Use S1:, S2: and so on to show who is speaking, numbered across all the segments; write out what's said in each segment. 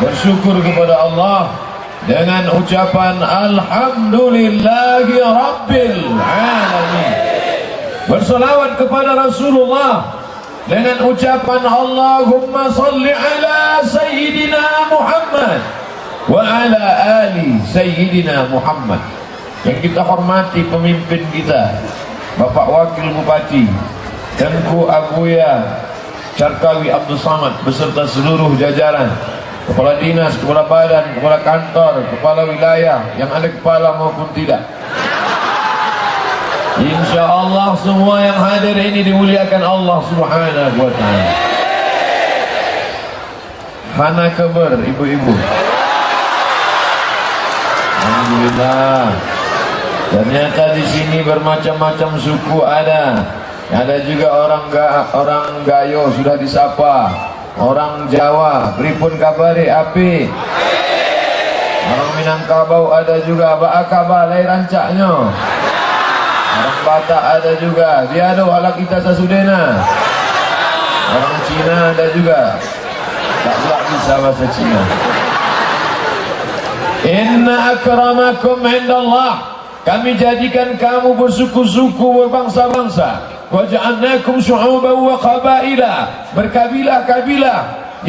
S1: bersyukur kepada Allah dengan ucapan Alhamdulillahi Rabbil Alamin, bersolawat kepada Rasulullah dengan ucapan Allahumma salli ala Sayyidina Muhammad wa ala ali Sayyidina Muhammad. Yang kita hormati pemimpin kita, Bapak Wakil Bupati Tengku Abuya Carkawi Abdul Samad beserta seluruh jajaran, kepala dinas, kepala badan, kepala kantor, kepala wilayah yang ada kepala maupun tidak. Insya Allah semua yang hadir ini dimuliakan Allah Subhanahu wa ta'ala. Hana kabar ibu-ibu? Alhamdulillah. Ternyata di sini bermacam-macam suku ada. Ada juga orang Gayo sudah disapa. Orang Jawa, pripun kabare api. Orang Minangkabau ada juga, Baakaba lai rancaknya. Orang Batak ada juga, dia ada ala kita sasudena. Orang Cina ada juga, tak pula bisa bahasa Cina. Inna akramakum indallah, kami jadikan kamu bersuku-suku, berbangsa-bangsa. Waja'alnakum syu'uban wa qabaila, berkabilah-kabilah.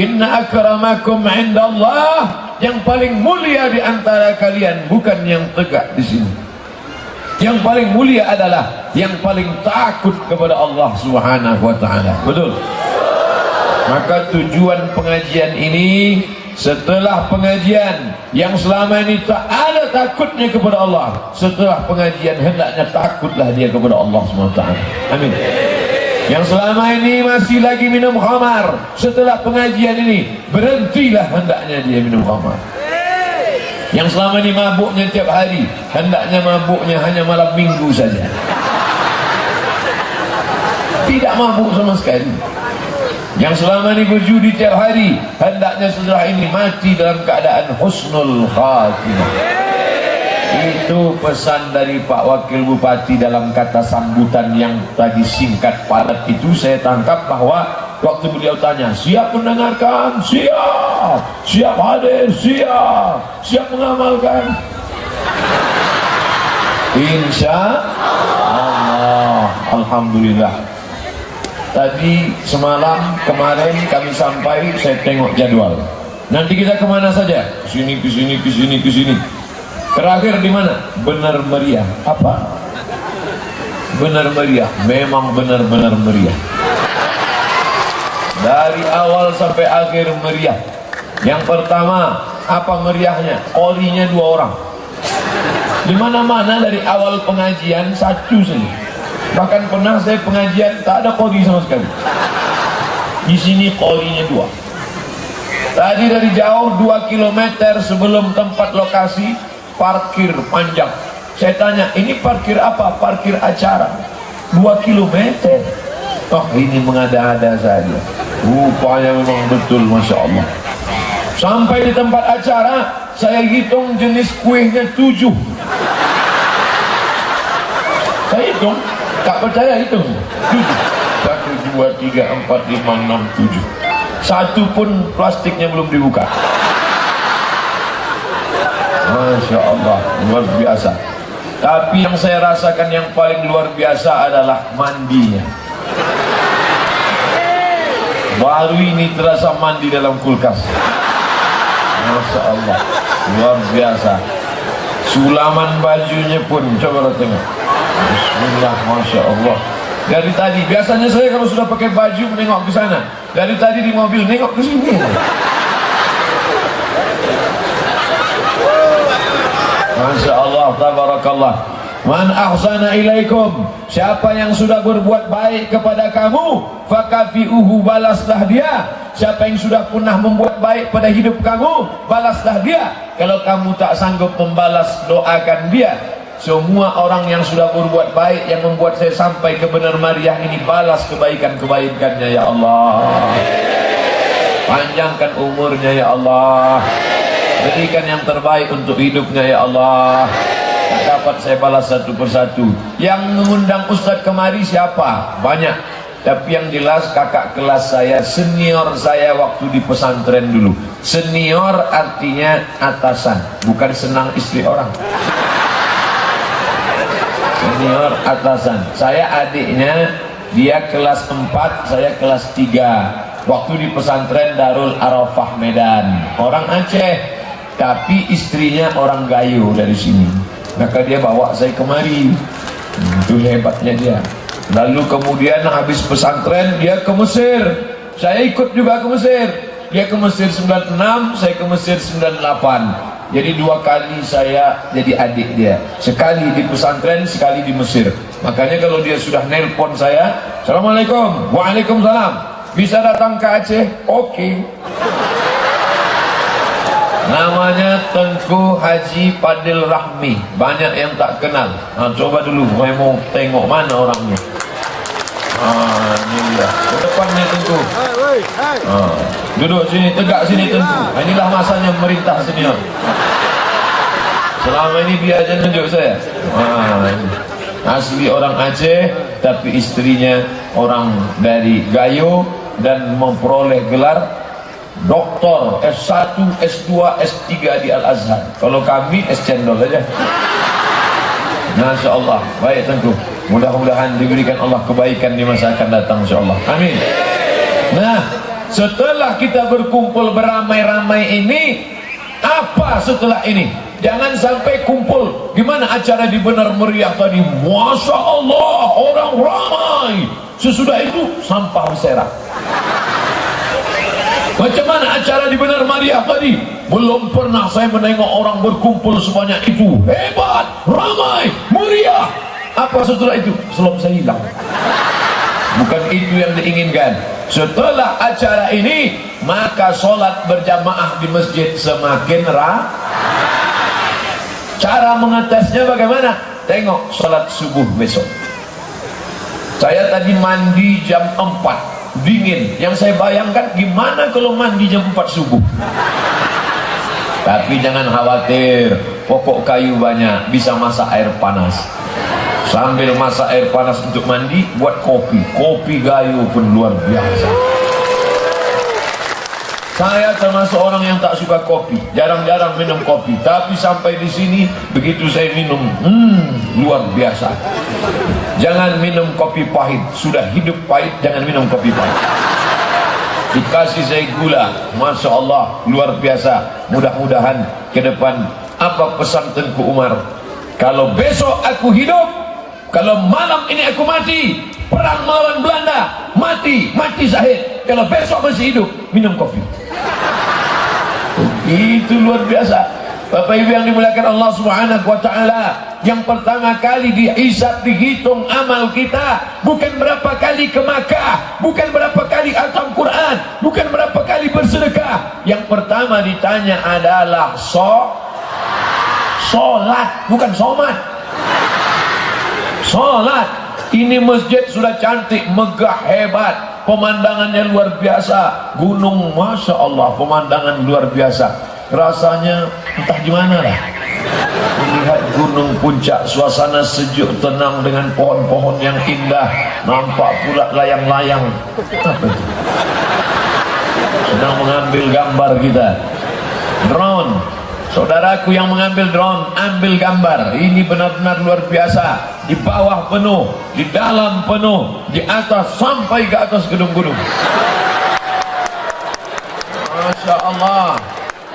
S1: Inna akramakum indallah, yang paling mulia di antara kalian bukan yang tegak di sini. Yang paling mulia adalah yang paling takut kepada Allah Subhanahu wa ta'ala. Betul? Maka tujuan pengajian ini, setelah pengajian yang selama ini tak ada takutnya kepada Allah, setelah pengajian hendaknya takutlah dia kepada Allah SWT. Amin. Yang selama ini masih lagi minum khamar, setelah pengajian ini berhentilah hendaknya dia minum khamar. Yang selama ini mabuknya tiap hari, hendaknya mabuknya hanya malam minggu saja, tidak mabuk sama sekali. Yang selama ini berjudi tiap hari, hendaknya setelah ini mati dalam keadaan husnul khatimah. Itu pesan dari Pak Wakil Bupati dalam kata sambutan yang tadi singkat padat itu. Saya tangkap bahwa waktu beliau tanya, siap mendengarkan? Siap. Siap hadir? Siap. Siap mengamalkan? Insya Allah. Alhamdulillah. Tadi semalam kemarin kami sampai, saya tengok jadwal. Nanti kita kemana saja? Kesini, kesini, kesini, kesini. Terakhir di mana? Benar meriah. Apa? Benar meriah. Memang benar-benar meriah. Dari awal sampai akhir meriah. Yang pertama, apa meriahnya? Qorinya 2 orang. Di mana-mana dari awal pengajian 1 saja. Bahkan pernah saya pengajian tak ada qori sama sekali. Di sini qorinya 2. Tadi dari jauh 2 km sebelum tempat lokasi parkir panjang. Saya tanya, ini parkir apa? Parkir acara. 2 km. Oh, ini mengada-ada saja. Rupanya memang betul, Masya Allah. Sampai di tempat acara, saya hitung jenis kuihnya 7. Saya hitung, tak percaya hitung 7. 1, 2, 3, 4, 5, 6, 7. Satu pun plastiknya belum dibuka. Masya Allah, luar biasa. Tapi yang saya rasakan yang paling luar biasa adalah mandinya. Baru ini terasa mandi dalam kulkas. Masya Allah, luar biasa. Sulaman bajunya pun, coba tengok. Bismillah, Masya Allah. Dari tadi, biasanya saya kalau sudah pakai baju menengok ke sana. Dari tadi di mobil nengok ke sini. Masya Allah, tabarakallah. Man ahsana ilaikum, siapa yang sudah berbuat baik kepada kamu, fakafi'uhu, balaslah dia. Siapa yang sudah pernah membuat baik pada hidup kamu, balaslah dia. Kalau kamu tak sanggup membalas, doakan dia. Semua orang yang sudah berbuat baik, yang membuat saya sampai ke benar meriah ini, balas kebaikan-kebaikannya ya Allah. Panjangkan umurnya ya Allah. Berikan yang terbaik untuk hidupnya ya Allah. Tak dapat saya balas satu persatu. Yang mengundang Ustadz kemari siapa? Banyak. Tapi yang jelas kakak kelas saya, senior saya waktu di pesantren dulu. Senior artinya atasan, bukan senang istri orang. Senior atasan. Saya adiknya, dia kelas 4, saya kelas 3. Waktu di pesantren Darul Arafah Medan. Orang Aceh, tapi istrinya orang Gayo dari sini. Maka dia bawa saya kemari. Itu hebatnya dia. Lalu kemudian habis pesantren dia ke Mesir. Saya ikut juga ke Mesir. Dia ke Mesir 96, saya ke Mesir 98. Jadi 2 kali saya jadi adik dia. Sekali di pesantren, sekali di Mesir. Makanya kalau dia sudah nelpon saya, Assalamualaikum, Waalaikumsalam, bisa datang ke Aceh? Oke. Namanya Tengku Haji Fadil Rahmi. Banyak yang tak kenal. Nah, coba dulu, saya mau tengok mana orangnya. Ini dia. Ke depan nih Tengku. Duduk sini, tegak sini Tengku. Inilah masanya merintah senior. Selama ini dia aja nunjuk saya. Asli orang Aceh, tapi istrinya orang dari Gayo dan memperoleh gelar Doktor S1, S2, S3 di Al-Azhar. Kalau kami S cendol aja. Masya Allah. Baik Tengku, mudah-mudahan diberikan Allah kebaikan di masa akan datang, insya Allah. Amin. Nah, setelah kita berkumpul beramai-ramai ini, apa setelah ini? Jangan sampai kumpul. Gimana acara di Benar Meriah tadi? Masya Allah, orang ramai. Sesudah itu sampah berserak. Macam mana acara di Benar Meriah tadi? Belum pernah saya menengok orang berkumpul sebanyak itu. Hebat, ramai, meriah. Apa setelah itu? Selop saya hilang. Bukan itu yang diinginkan. Setelah acara ini, maka sholat berjamaah di masjid semakin Cara mengetesnya bagaimana? Tengok sholat subuh besok. Saya tadi mandi jam 4. Dingin. Yang saya bayangkan, gimana kalau mandi jam 4 subuh? Tapi jangan khawatir, pokok kayu banyak, bisa masak air panas. Sambil masak air panas untuk mandi, buat kopi. Kopi Gayo pun luar biasa. Saya termasuk orang yang tak suka kopi, jarang-jarang minum kopi. Tapi sampai di sini, begitu saya minum, luar biasa. Jangan minum kopi pahit. Sudah hidup pahit, jangan minum kopi pahit. Dikasih saya gula, Masya Allah, luar biasa. Mudah-mudahan ke depan, apa pesan Tengku Umar? Kalau besok aku hidup, kalau malam ini aku mati, perang melawan Belanda, mati syahid. Kalau besok masih hidup, minum kopi. Itu luar biasa. Bapak Ibu yang dimuliakan Allah Subhanahu wa taala, yang pertama kali dihisab, dihitung amal kita, bukan berapa kali ke Makkah, bukan berapa kali khatam Quran, bukan berapa kali bersedekah. Yang pertama ditanya adalah sholat, bukan somat. Sholat. Ini masjid sudah cantik, megah, hebat, pemandangannya luar biasa. Gunung, Masya Allah, pemandangan luar biasa. Rasanya entah gimana lah melihat gunung puncak, suasana sejuk tenang dengan pohon-pohon yang indah. Nampak pula layang-layang. Apa itu? Sedang mengambil gambar kita. Drone. Saudaraku yang mengambil drone, ambil gambar. Ini benar-benar luar biasa. Di bawah penuh, di dalam penuh, di atas sampai ke atas gedung-gedung. Masya Allah.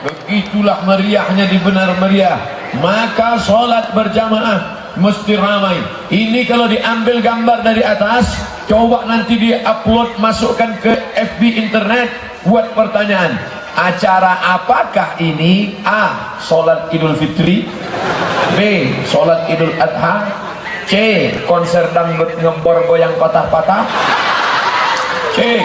S1: Begitulah meriahnya di Benar Meriah. Maka sholat berjamaah mesti ramai. Ini kalau diambil gambar dari atas, coba nanti di-upload, masukkan ke FB internet, buat pertanyaan. Acara apakah ini? A. Sholat Idul Fitri. B. Sholat Idul Adha. C. Konser dangdut ngebor goyang patah-patah. C.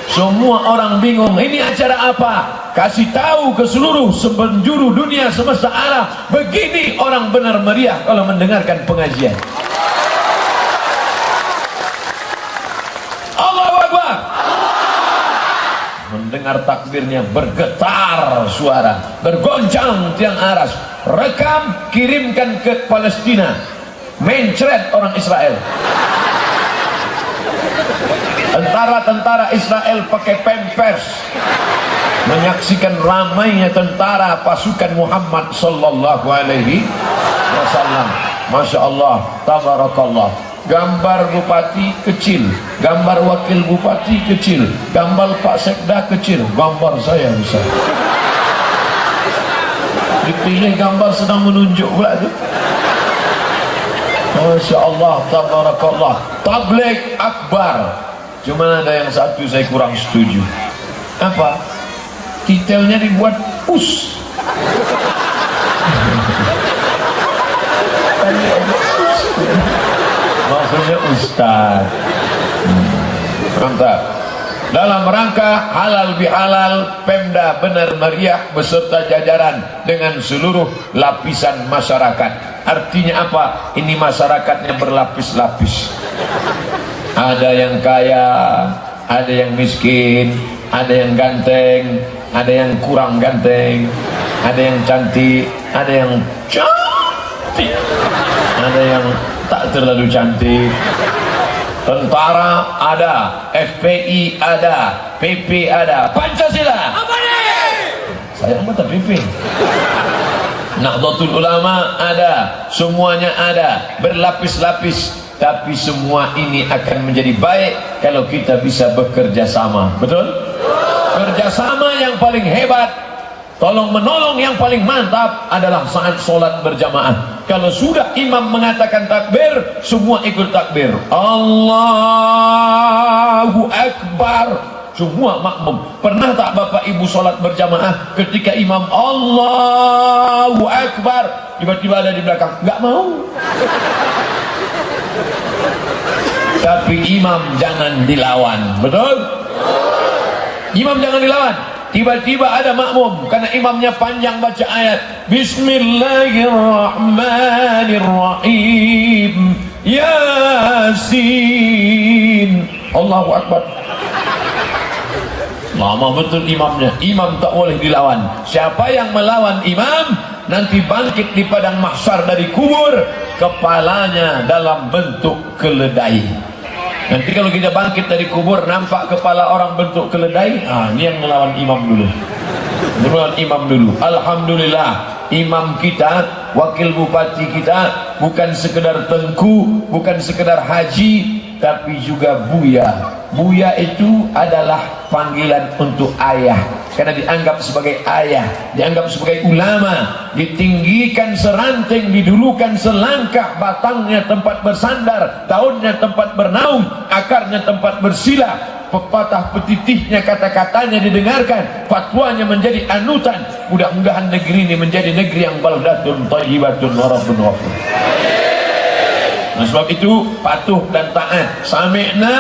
S1: Semua orang bingung, ini acara apa? Kasih tahu ke seluruh penjuru dunia semesta alam, begini orang Benar Meriah kalau mendengarkan pengajian. Allahu Akbar. Mendengar takbirnya bergetar suara, bergoncang tiang aras. Rekam, kirimkan ke Palestina, mencret orang Israel. Tentara-tentara Israel pakai pampers menyaksikan ramainya tentara pasukan Muhammad sallallahu alaihi wasallam. Masya Allah, tabarakallah. Gambar bupati kecil, gambar wakil bupati kecil, gambar Pak Sekda kecil, gambar saya besar. Dipilih gambar sedang menunjuk pula tu. Masya Allah, tabarakallah. Tabligh akbar. Cuma ada yang satu saya kurang setuju. Apa? Titelnya dibuat us. Maksudnya ustaz. Mantap. Dalam rangka halal bihalal, Pemda Benar Meriah beserta jajaran dengan seluruh lapisan masyarakat. Artinya apa? Ini masyarakatnya berlapis-lapis. Ada yang kaya, ada yang miskin, ada yang ganteng, ada yang kurang ganteng, ada yang cantik, ada yang cantik, ada yang tak terlalu cantik. Tentara ada, FPI ada, PP ada, Pancasila. Apa nih? Saya anggota PP. Nahdlatul Ulama ada, semuanya ada, berlapis-lapis. Tapi semua ini akan menjadi baik kalau kita bisa bekerja sama. Betul? Kerjasama yang paling hebat, tolong menolong yang paling mantap adalah saat sholat berjamaah. Kalau sudah imam mengatakan takbir, semua ikut takbir. Allahu Akbar. Semua makmum. Pernah tak bapak ibu sholat berjamaah ketika imam Allahu Akbar, tiba-tiba ada di belakang nggak mau? Tapi imam jangan dilawan. Betul? Imam jangan dilawan. Tiba-tiba ada makmum karena imamnya panjang baca ayat Bismillahirrahmanirrahim Yasin, Allahu Akbar. Lama betul imamnya. Imam tak boleh dilawan. Siapa yang melawan imam nanti bangkit di padang mahsyar dari kubur, kepalanya dalam bentuk keledai. Nanti kalau kita bangkit dari kubur nampak kepala orang bentuk keledai, ini yang melawan imam dulu. Melawan imam dulu. Alhamdulillah, imam kita, wakil bupati kita bukan sekedar tengku, bukan sekedar haji, tapi juga buya. Buya itu adalah panggilan untuk ayah, karena dianggap sebagai ayah, dianggap sebagai ulama, ditinggikan seranting, didulukan selangkah, batangnya tempat bersandar, daunnya tempat bernaung, akarnya tempat bersila, pepatah petitihnya kata-katanya didengarkan, fatwanya menjadi anutan. Mudah-mudahan negeri ini menjadi negeri yang baldatun thayyibatun wa rabbun ghafur. Nah, sebab itu patuh dan taat. Sami'na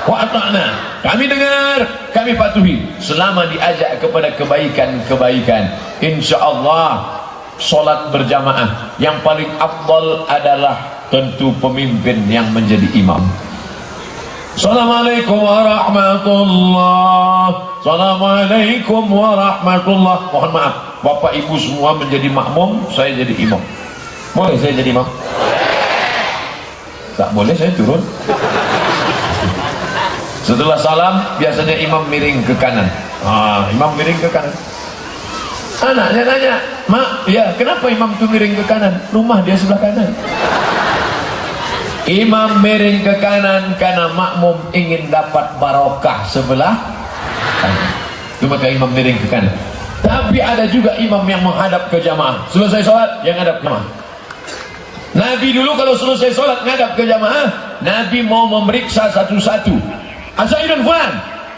S1: wa ata'na. Kami dengar, kami patuhi selama diajak kepada kebaikan-kebaikan. Insyaallah salat berjamaah yang paling afdal adalah tentu pemimpin yang menjadi imam. Assalamualaikum warahmatullahi. Assalamualaikum warahmatullahi. Mohon maaf, Bapak Ibu semua menjadi makmum, saya jadi imam. Boleh saya jadi imam? Tak boleh, saya turun. Setelah salam biasanya imam miring ke kanan. Imam miring ke kanan. Anaknya nanya, "Mak, ya kenapa imam itu miring ke kanan? Rumah dia sebelah kanan." Imam miring ke kanan karena makmum ingin dapat barokah sebelah kanan. Itu maka imam miring ke kanan. Tapi ada juga imam yang menghadap ke jamaah. Selesai sholat yang hadap jamaah. Nabi dulu kalau selesai sholat ngadap ke jamaah, Nabi mau memeriksa satu-satu. Asaidun fulan,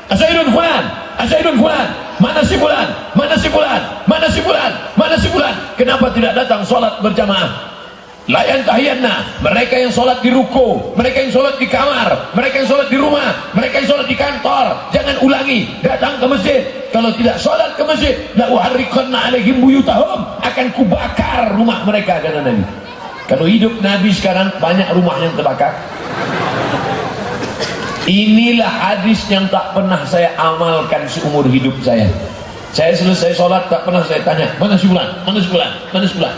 S1: asaidun fulan, asaidun fulan. Mana si fulan? Mana si fulan? Mana si fulan? Mana si fulan? Kenapa tidak datang sholat berjamaah? Layan tahiyanna, mereka yang sholat di ruko, mereka yang sholat di kamar, mereka yang sholat di rumah, mereka yang sholat di kantor, jangan ulangi, datang ke masjid. Kalau tidak sholat ke masjid, la uharriqanna alaihim buyutahum, akan kubakar rumah mereka, kata Nabi. Kalau hidup Nabi sekarang banyak rumah yang terbakar. Inilah hadis yang tak pernah saya amalkan seumur hidup saya. Saya selesai sholat tak pernah saya tanya, mana si fulan, mana si fulan, mana si fulan.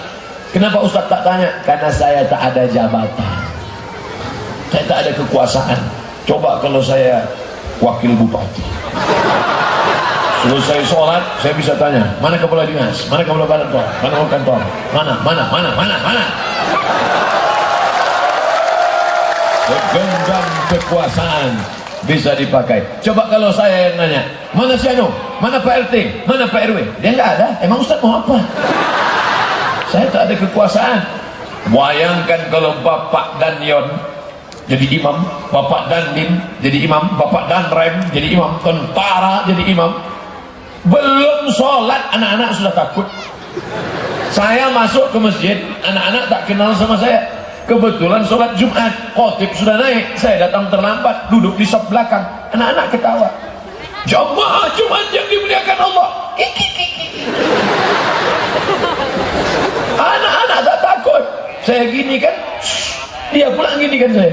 S1: Kenapa Ustaz tak tanya? Karena saya tak ada jabatan, saya tak ada kekuasaan. Coba kalau saya wakil bupati, selesai sholat saya bisa tanya, mana kepala dinas, mana kepala badan tor, mana kantor, mana. Segenggam kekuasaan bisa dipakai. Coba kalau saya yang nanya, mana si Anu, mana Pak RT, mana Pak RW, dia nggak ada. Emang Ustaz mau apa? Saya tak ada kekuasaan. Bayangkan kalau Bapak Danyon jadi imam, Bapak Dandim jadi imam, Bapak Danrem jadi imam, tentara jadi imam. Belum sholat anak-anak sudah takut. Saya masuk ke masjid, anak-anak tak kenal sama saya. Kebetulan sholat Jumat, khotib sudah naik, saya datang terlambat, duduk di saf belakang. Anak-anak ketawa. Jamaah Jumat yang dimuliakan Allah. Anak-anak tak takut. Saya gini kan, dia pulang gini kan saya.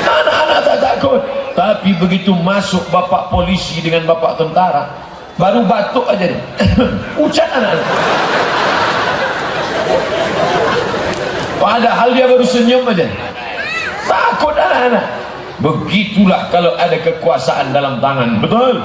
S1: Anak-anak tak takut. Tapi begitu masuk bapak polisi dengan bapak tentara, baru batuk aja deh. Ucat anak-anak. Padahal dia baru senyum aja. Takut anak-anak. Begitulah kalau ada kekuasaan dalam tangan. Betul?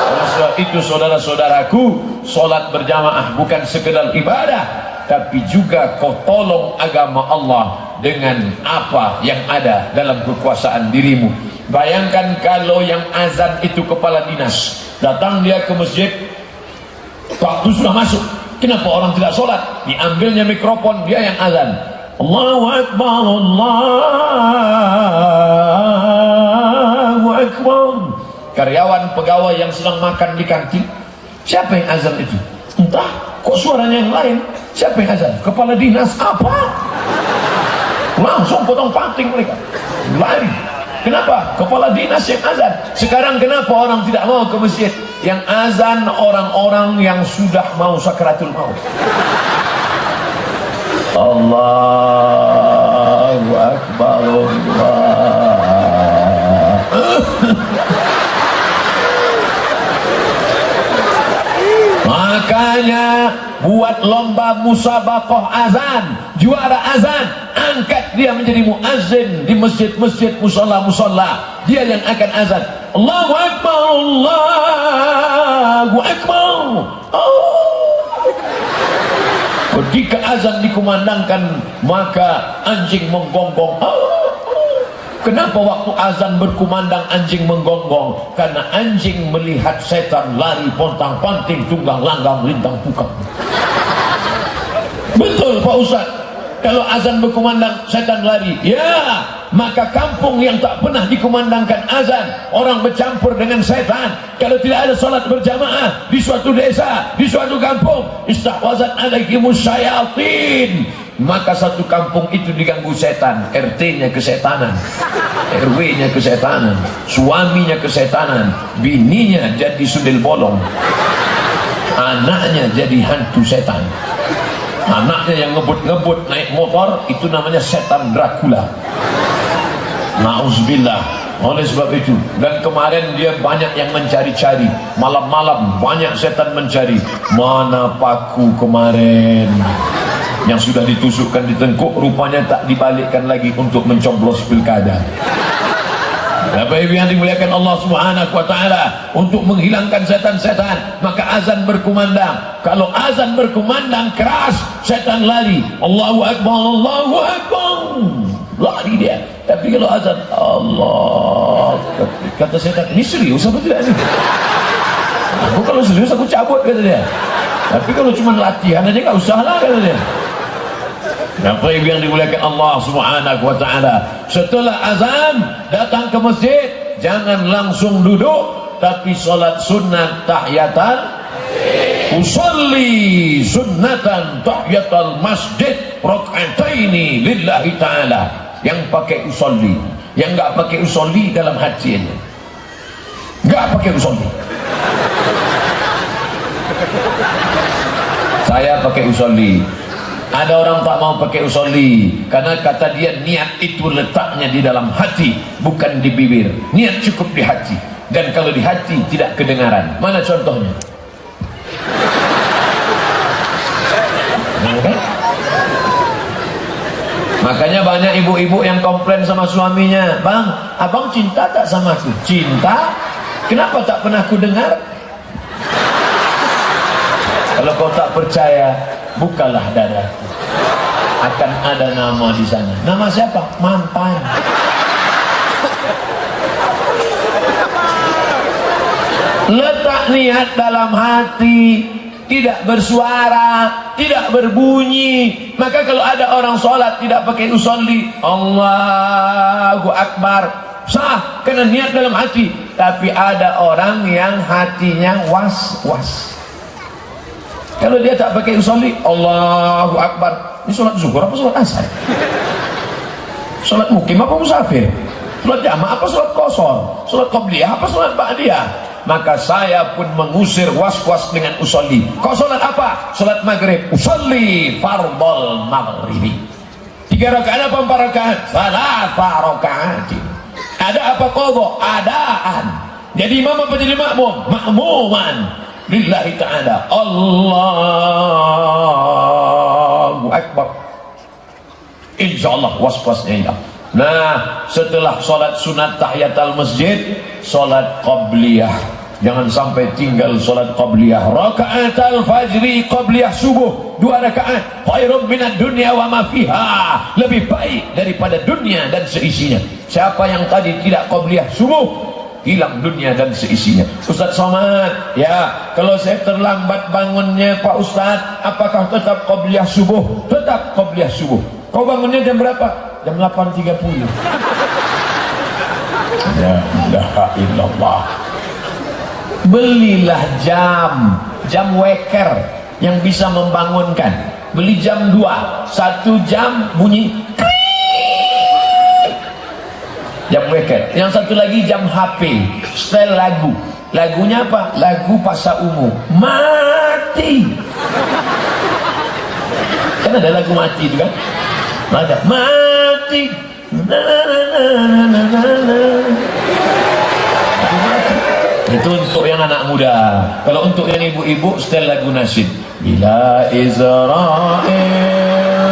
S1: Oleh sebab itu saudara-saudaraku, solat berjamaah bukan sekedar ibadah, tapi juga kau tolong agama Allah dengan apa yang ada dalam kekuasaan dirimu. Bayangkan kalau yang azan itu kepala dinas, datang dia ke masjid, waktu sudah masuk, kenapa orang tidak sholat? Diambilnya mikrofon, dia yang azan. Allahu Akbar, Allahu Akbar. Karyawan pegawai yang sedang makan di kantin, siapa yang azan itu? Entah, kok suaranya yang lain? Siapa yang azan? Kepala dinas apa? Langsung potong panting mereka, lari. Kenapa? Kepala dinas yang azan. Sekarang kenapa orang tidak mau ke masjid? Yang azan orang-orang yang sudah mau sakaratul maut. Allahu Akbar, Allah. Makanya buat lomba musabaqah azan, juara azan, angkat dia menjadi muazzin di masjid-masjid, musola-musola. Dia yang akan azan. Allahu Akbar, Allahu Akbar. Oh. Ketika azan dikumandangkan, maka anjing menggonggong. Kenapa waktu azan berkumandang anjing menggonggong? Karena anjing melihat setan lari pontang-panting, tunggang langgang, lintang pukang. Betul Pak Ustaz. Kalau azan berkumandang, setan lari. Ya, maka kampung yang tak pernah dikumandangkan azan, orang bercampur dengan setan. Kalau tidak ada salat berjamaah di suatu desa, di suatu kampung, istahwazat alaihimus syayatin, maka satu kampung itu diganggu setan. RT-nya kesetanan, RW-nya kesetanan, suaminya kesetanan, bininya jadi sundel bolong, anaknya jadi hantu setan. Anaknya yang ngebut-ngebut naik motor, itu namanya setan Dracula. Nauzubillah. Oleh sebab itu, dan kemarin dia banyak yang mencari-cari, malam-malam banyak setan mencari mana paku kemarin yang sudah ditusukkan di tengkuk, rupanya tak dibalikkan lagi untuk mencoblos pilkada. Bapak Ibu yang dimuliakan Allah Subhanahu wa taala, untuk menghilangkan setan-setan, maka azan berkumandang. Kalau azan berkumandang keras, setan lari. Allahu Akbar, Allahu Akbar. Lari dia. Tapi kalau azan Allah, kata setan, ini serius apa tidak ini? Aku kalau serius aku cabut, kata dia. Tapi kalau cuma latihan aja nggak usah lah, kata dia. Bapak Ibu yang dimuliakan Allah Subhanahu wa taala, setelah azan datang ke masjid, jangan langsung duduk, tapi salat sunnat tahiyatal, usolli sunnatan tahiyatal masjid rak'ataini lillahi taala. Yang pakai usolli, yang enggak pakai usolli dalam hati aja, enggak pakai usolli. Saya pakai usolli. Ada orang tak mau pakai usolli karena kata dia niat itu letaknya di dalam hati, bukan di bibir. Niat cukup di hati, dan kalau di hati tidak kedengaran. Mana contohnya? Makanya banyak ibu-ibu yang komplain sama suaminya, "Bang, abang cinta tak sama aku?" "Cinta? Kenapa tak pernah aku dengar?" Kalau kau tak percaya, bukalah dadaku. Akan ada nama di sana. Nama siapa? Mantan. Letak niat dalam hati, tidak bersuara, tidak berbunyi. Maka kalau ada orang sholat tidak pakai usolli, Allahu Akbar, sah, karena niat dalam hati. Tapi ada orang yang hatinya was-was. Kalau dia tak pakai usolli, Allahu Akbar, ini sholat zuhur apa sholat asar? Sholat mukim apa musafir? Sholat jamaah apa sholat qashar? Sholat qabliyah apa sholat ba'diyah? Maka saya pun mengusir was-was dengan usolli. Kau sholat apa? Sholat maghrib. Usolli fardal maghribi. 3 rakaat apa 4 rakaat? 3 rakaat. Ada apa qadha? Adaan. Jadi imam apa jadi makmum? Makmuman lillahi ta'ala. Allahu Akbar. Insyaallah was-wasnya hilang. Nah, setelah sholat sunat tahiyatul masjid, sholat qabliyah. Jangan sampai tinggal sholat qabliyah. Raka'atul fajri qabliyah subuh 2 rakaat. Khairum minad dunya wa ma fiha. Lebih baik daripada dunia dan seisinya. Siapa yang tadi tidak qabliyah subuh, hilang dunia dan seisinya. Ustaz Somad, ya, kalau saya terlambat bangunnya Pak Ustaz, apakah tetap qabliyah subuh? Tetap qabliyah subuh. Kau bangunnya jam berapa? Jam 8.30. Ya ilaha illallah. Belilah jam weker yang bisa membangunkan. Beli jam 2, 1 jam bunyi jam weker, yang satu lagi jam HP, setel lagu. Lagunya apa? Lagu Pasar Ungu. Mati. Kan ada lagu mati itu kan? Ada mati. Itu untuk yang anak muda. Kalau untuk yang ibu-ibu, setel lagu nasyid. Bila Israel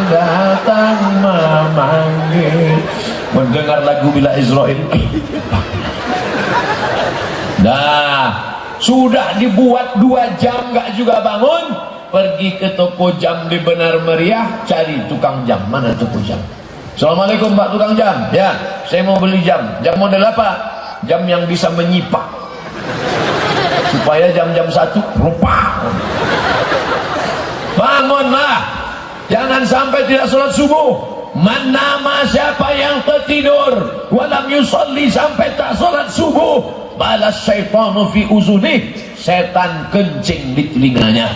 S1: datang memanggil. Mendengar lagu Bila Israel. Nah, sudah dibuat 2 jam nggak juga bangun. Pergi ke toko jam di Benar Meriah, cari tukang jam. Mana toko jam? Assalamualaikum Pak tukang jam. Ya, saya mau beli jam. Jam model apa? Jam yang bisa menyipak, supaya jam-jam 1 rupa. Bangunlah, jangan sampai tidak sholat subuh. Manama siapa yang tertidur walam yusolli, sampai tak sholat subuh, balas syaitanu fi uzunih, setan kencing di telinganya.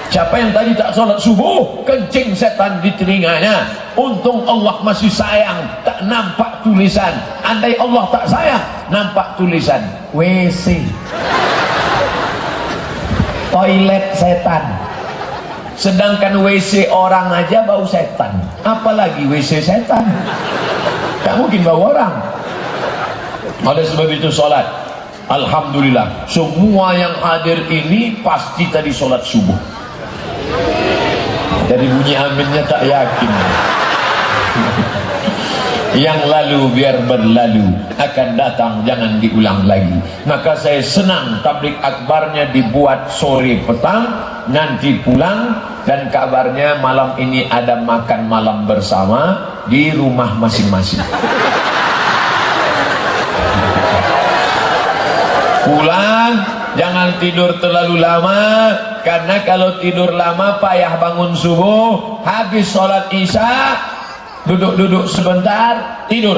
S1: Siapa yang tadi tak sholat subuh, kencing setan di telinganya. Untung Allah masih sayang, tak nampak tulisan. Andai Allah tak sayang, nampak tulisan WC, toilet setan. Sedangkan WC orang aja bau setan, apalagi WC setan. Tak mungkin bau orang. Oleh sebab itu sholat, alhamdulillah, semua yang hadir ini pasti tadi sholat subuh. Dari bunyi aminnya tak yakin. Yang lalu biar berlalu, akan datang jangan diulang lagi. Maka saya senang tablik akbarnya dibuat sore petang, nanti pulang, dan kabarnya malam ini ada makan malam bersama di rumah masing-masing. Pulang, jangan tidur terlalu lama, karena kalau tidur lama payah bangun subuh. Habis sholat isya, duduk-duduk sebentar, tidur.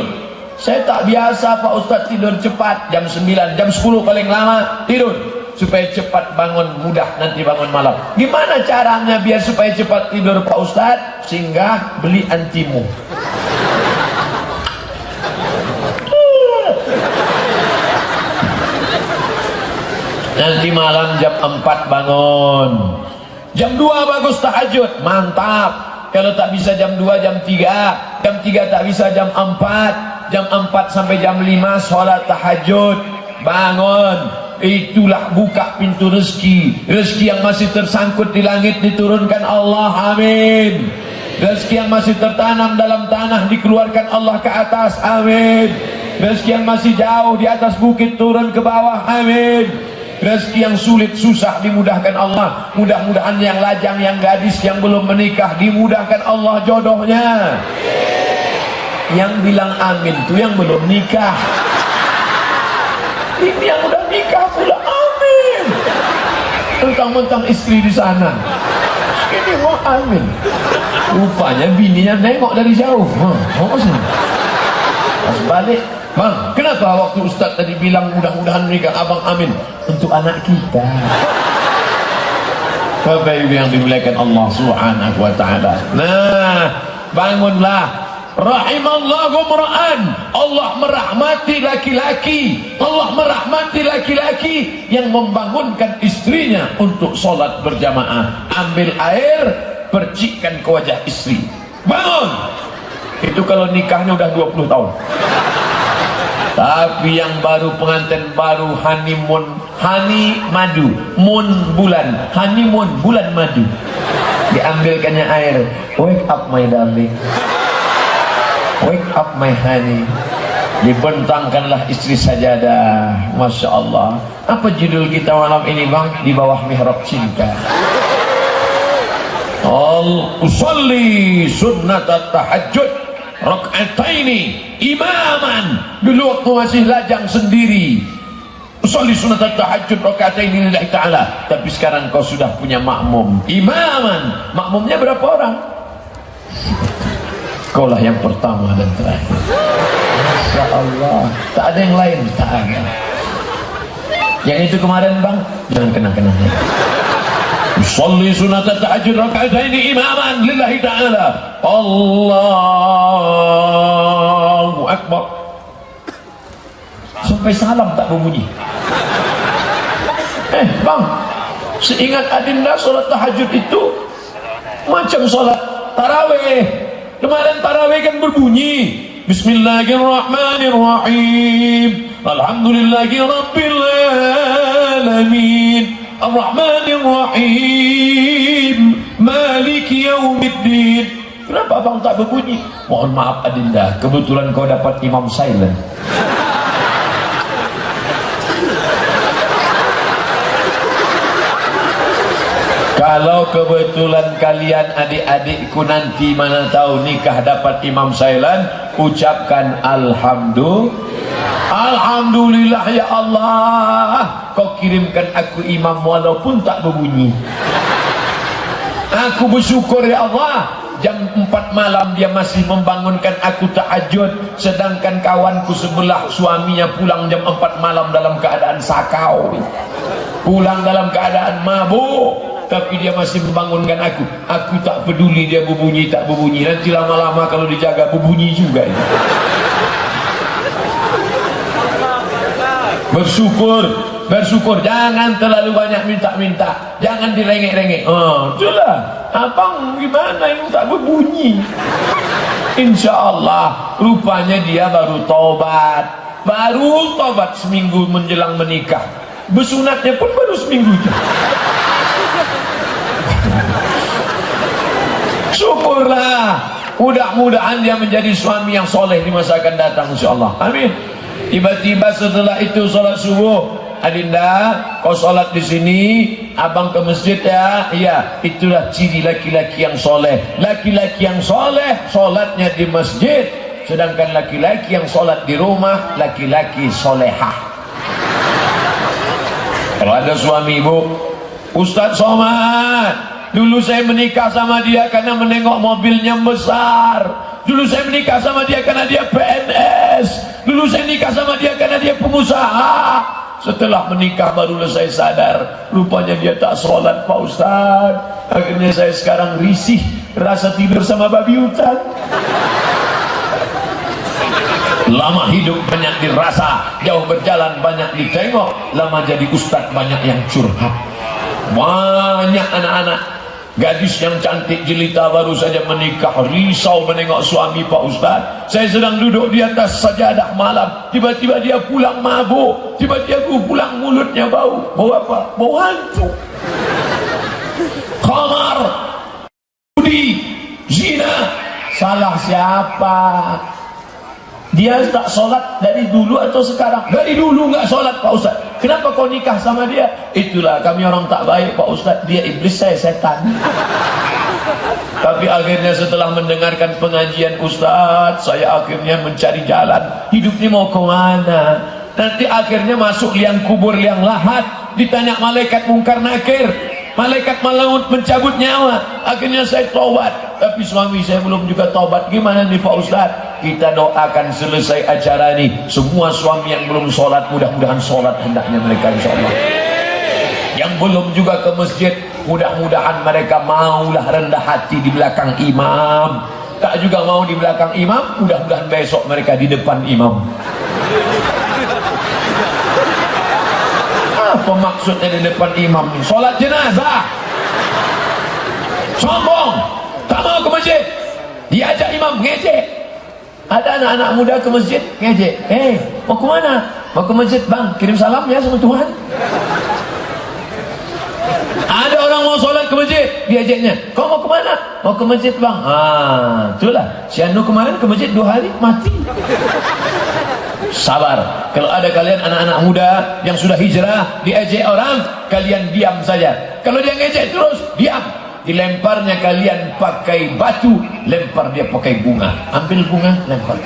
S1: Saya tak biasa Pak Ustadz tidur cepat, jam 9, jam 10 paling lama tidur, supaya cepat bangun, mudah nanti bangun malam. Gimana caranya biar supaya cepat tidur Pak Ustadz? Singgah beli antimu. Nanti malam jam 4 bangun, jam 2 bagus tahajud, mantap. Kalau tak bisa jam 2, jam 3, jam 3 tak bisa jam 4, jam 4 sampai jam 5 sholat tahajud, bangun. Itulah buka pintu rezeki. Rezeki yang masih tersangkut di langit diturunkan Allah, amin. Rezeki yang masih tertanam dalam tanah dikeluarkan Allah ke atas, amin. Rezeki yang masih jauh di atas bukit turun ke bawah, amin. Rezeki yang sulit susah dimudahkan Allah. Mudah-mudahan yang lajang, yang gadis, yang belum menikah dimudahkan Allah jodohnya. Yang bilang amin tuh yang belum nikah. Ini yang udah nikah pula amin. Mentang-mentang istri di sana, ini mau amin. Rupanya bininya nengok dari jauh. Pas balik, bang, kenapa waktu Ustaz tadi bilang mudah-mudahan nikah abang amin? Untuk anak kita. Bapak Ibu yang dimuliakan Allah Subhanahu wa taala. Nah, bangunlah. Rahimallahu mra'an. Allah merahmati laki-laki. Allah merahmati laki-laki yang membangunkan istrinya untuk sholat berjamaah. Ambil air, percikkan ke wajah istri. Bangun. Itu kalau nikahnya udah 20 tahun. Tapi yang baru pengantin baru honeymoon, honey madu, moon bulan, honeymoon bulan madu. Diambilkannya air. Wake up my darling. Wake up my honey. Dibentangkanlah istri sajadah. Masya Allah. Apa judul kita malam ini bang? Di bawah mihrab cinta. Usolli sunnat tahajud rak'ataini imaman. Dulu waktu masih lajang sendiri, usolli sunnat tahajud rak'ataini lillahi ta'ala. Tapi sekarang kau sudah punya makmum, imaman. Makmumnya berapa orang? Kaulah yang pertama dan terakhir. Masya Allah. Tak ada yang lain, tak ada. Yang itu kemarin bang, jangan kenang-kenang lagi. Usolli sunat tahajud raka'ataini imaman lillahi ta'ala. Allahu Akbar. Sampai salam tak berbunyi. Bang, seingat adinda solat tahajud itu macam solat tarawih. Kemarin tarawih kan berbunyi Bismillahirrahmanirrahim, Alhamdulillahi Rabbil Alamin, Ar-Rahmanir-Rahim, Maliki Yaumiddin. Kenapa abang tak berbunyi? Mohon maaf adinda, kebetulan kau dapat imam silent. Kalau kebetulan kalian adik-adikku nanti mana tahu nikah dapat imam silent, ucapkan alhamdulillah. Alhamdulillah ya Allah, kau kirimkan aku imam walaupun tak berbunyi. Aku bersyukur ya Allah, jam 4 malam dia masih membangunkan aku tahajud, sedangkan kawanku sebelah suaminya pulang jam 4 malam dalam keadaan sakau, pulang dalam keadaan mabuk, tapi dia masih membangunkan aku. Aku tak peduli dia berbunyi tak berbunyi, nanti lama-lama kalau dijaga berbunyi juga ini. Bersyukur, jangan terlalu banyak minta-minta, jangan direngek-rengek. Itulah abang gimana yang tak berbunyi. Insya Allah, rupanya dia baru tobat seminggu menjelang menikah. Bersunatnya pun baru seminggu je. Syukurlah, mudah-mudahan dia menjadi suami yang soleh di masa akan datang insya Allah, amin. Tiba-tiba setelah itu sholat subuh, adinda kau sholat di sini, abang ke masjid ya. Iya, itulah ciri laki-laki yang soleh. Laki-laki yang soleh sholatnya di masjid, sedangkan laki-laki yang sholat di rumah laki-laki solehah. Kalau ada suami ibu, Ustadz Somad, dulu saya menikah sama dia karena menengok mobilnya besar. Dulu saya menikah sama dia karena dia PNS. Dulu saya nikah sama dia karena dia pengusaha. Setelah menikah baru saya sadar, rupanya dia tak sholat Pak Ustaz. Akhirnya saya sekarang risih, rasa tidur sama babi hutan. Lama hidup banyak dirasa, jauh berjalan banyak ditengok. Lama jadi ustaz banyak yang curhat. Banyak anak-anak gadis yang cantik jelita baru saja menikah, risau menengok suami Pak Ustaz. Saya sedang duduk di atas sajadah malam, tiba-tiba dia pulang mabuk, tiba-tiba pulang mulutnya bau. Bau apa? Bau hantu. Khamar, judi, zina.
S2: Salah siapa? Dia tak sholat dari dulu atau sekarang?
S1: Dari dulu nggak sholat Pak Ustaz.
S2: Kenapa kau nikah sama dia? Itulah kami orang tak baik Pak Ustaz. Dia iblis, saya setan.
S1: Tapi akhirnya setelah mendengarkan pengajian Ustaz, saya akhirnya mencari jalan. Hidup ini mau kemana? Nanti akhirnya masuk liang kubur, liang lahat. Ditanya malaikat mungkar nakir, malaikat maut mencabut nyawa. Akhirnya saya tobat. Tapi suami saya belum juga tobat. Gimana nih Pak Ustaz? Kita doakan selesai acara ini, semua suami yang belum sholat mudah-mudahan sholat hendaknya mereka insyaallah. Yang belum juga ke masjid, mudah-mudahan mereka maulah rendah hati di belakang imam. Tak juga mau di belakang imam, mudah-mudahan besok mereka di depan imam. Apa maksudnya di depan imam? Sholat jenazah. Sombong, tak mau ke masjid, diajak imam ngejek. Ada anak-anak muda ke masjid ngejek. Mau ke mana? Mau ke masjid bang, kirim salam ya sama Tuhan. Ada orang mau sholat ke masjid, diajaknya, kau mau ke mana? Mau ke masjid bang. Itulah si Anu kemarin ke masjid 2 hari mati. Sabar. Kalau ada kalian anak-anak muda yang sudah hijrah diejek orang, kalian diam saja. Kalau dia ngejek terus, diam. Dilemparnya kalian pakai batu, lempar dia pakai bunga. Ambil bunga, lempar.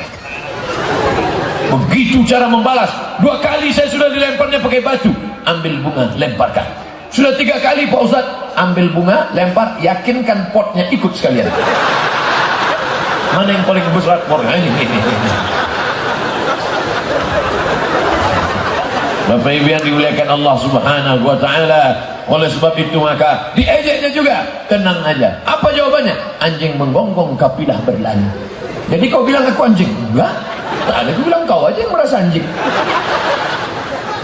S1: Begitu cara membalas. 2 kali saya sudah dilemparnya pakai batu, ambil bunga, lemparkan. Sudah 3 kali Pak Ustaz, ambil bunga, lempar, yakinkan potnya ikut sekalian. Mana yang paling besar potnya? Ini. Bapak Ibu yang dimuliakan Allah Subhanahu wa taala. Oleh sebab itu maka diejeknya juga, tenang aja. Apa jawabannya? Anjing menggonggong, kapilah berlari. Jadi kau bilang aku anjing? Enggak. Tak ada, aku bilang kau aja yang merasa anjing.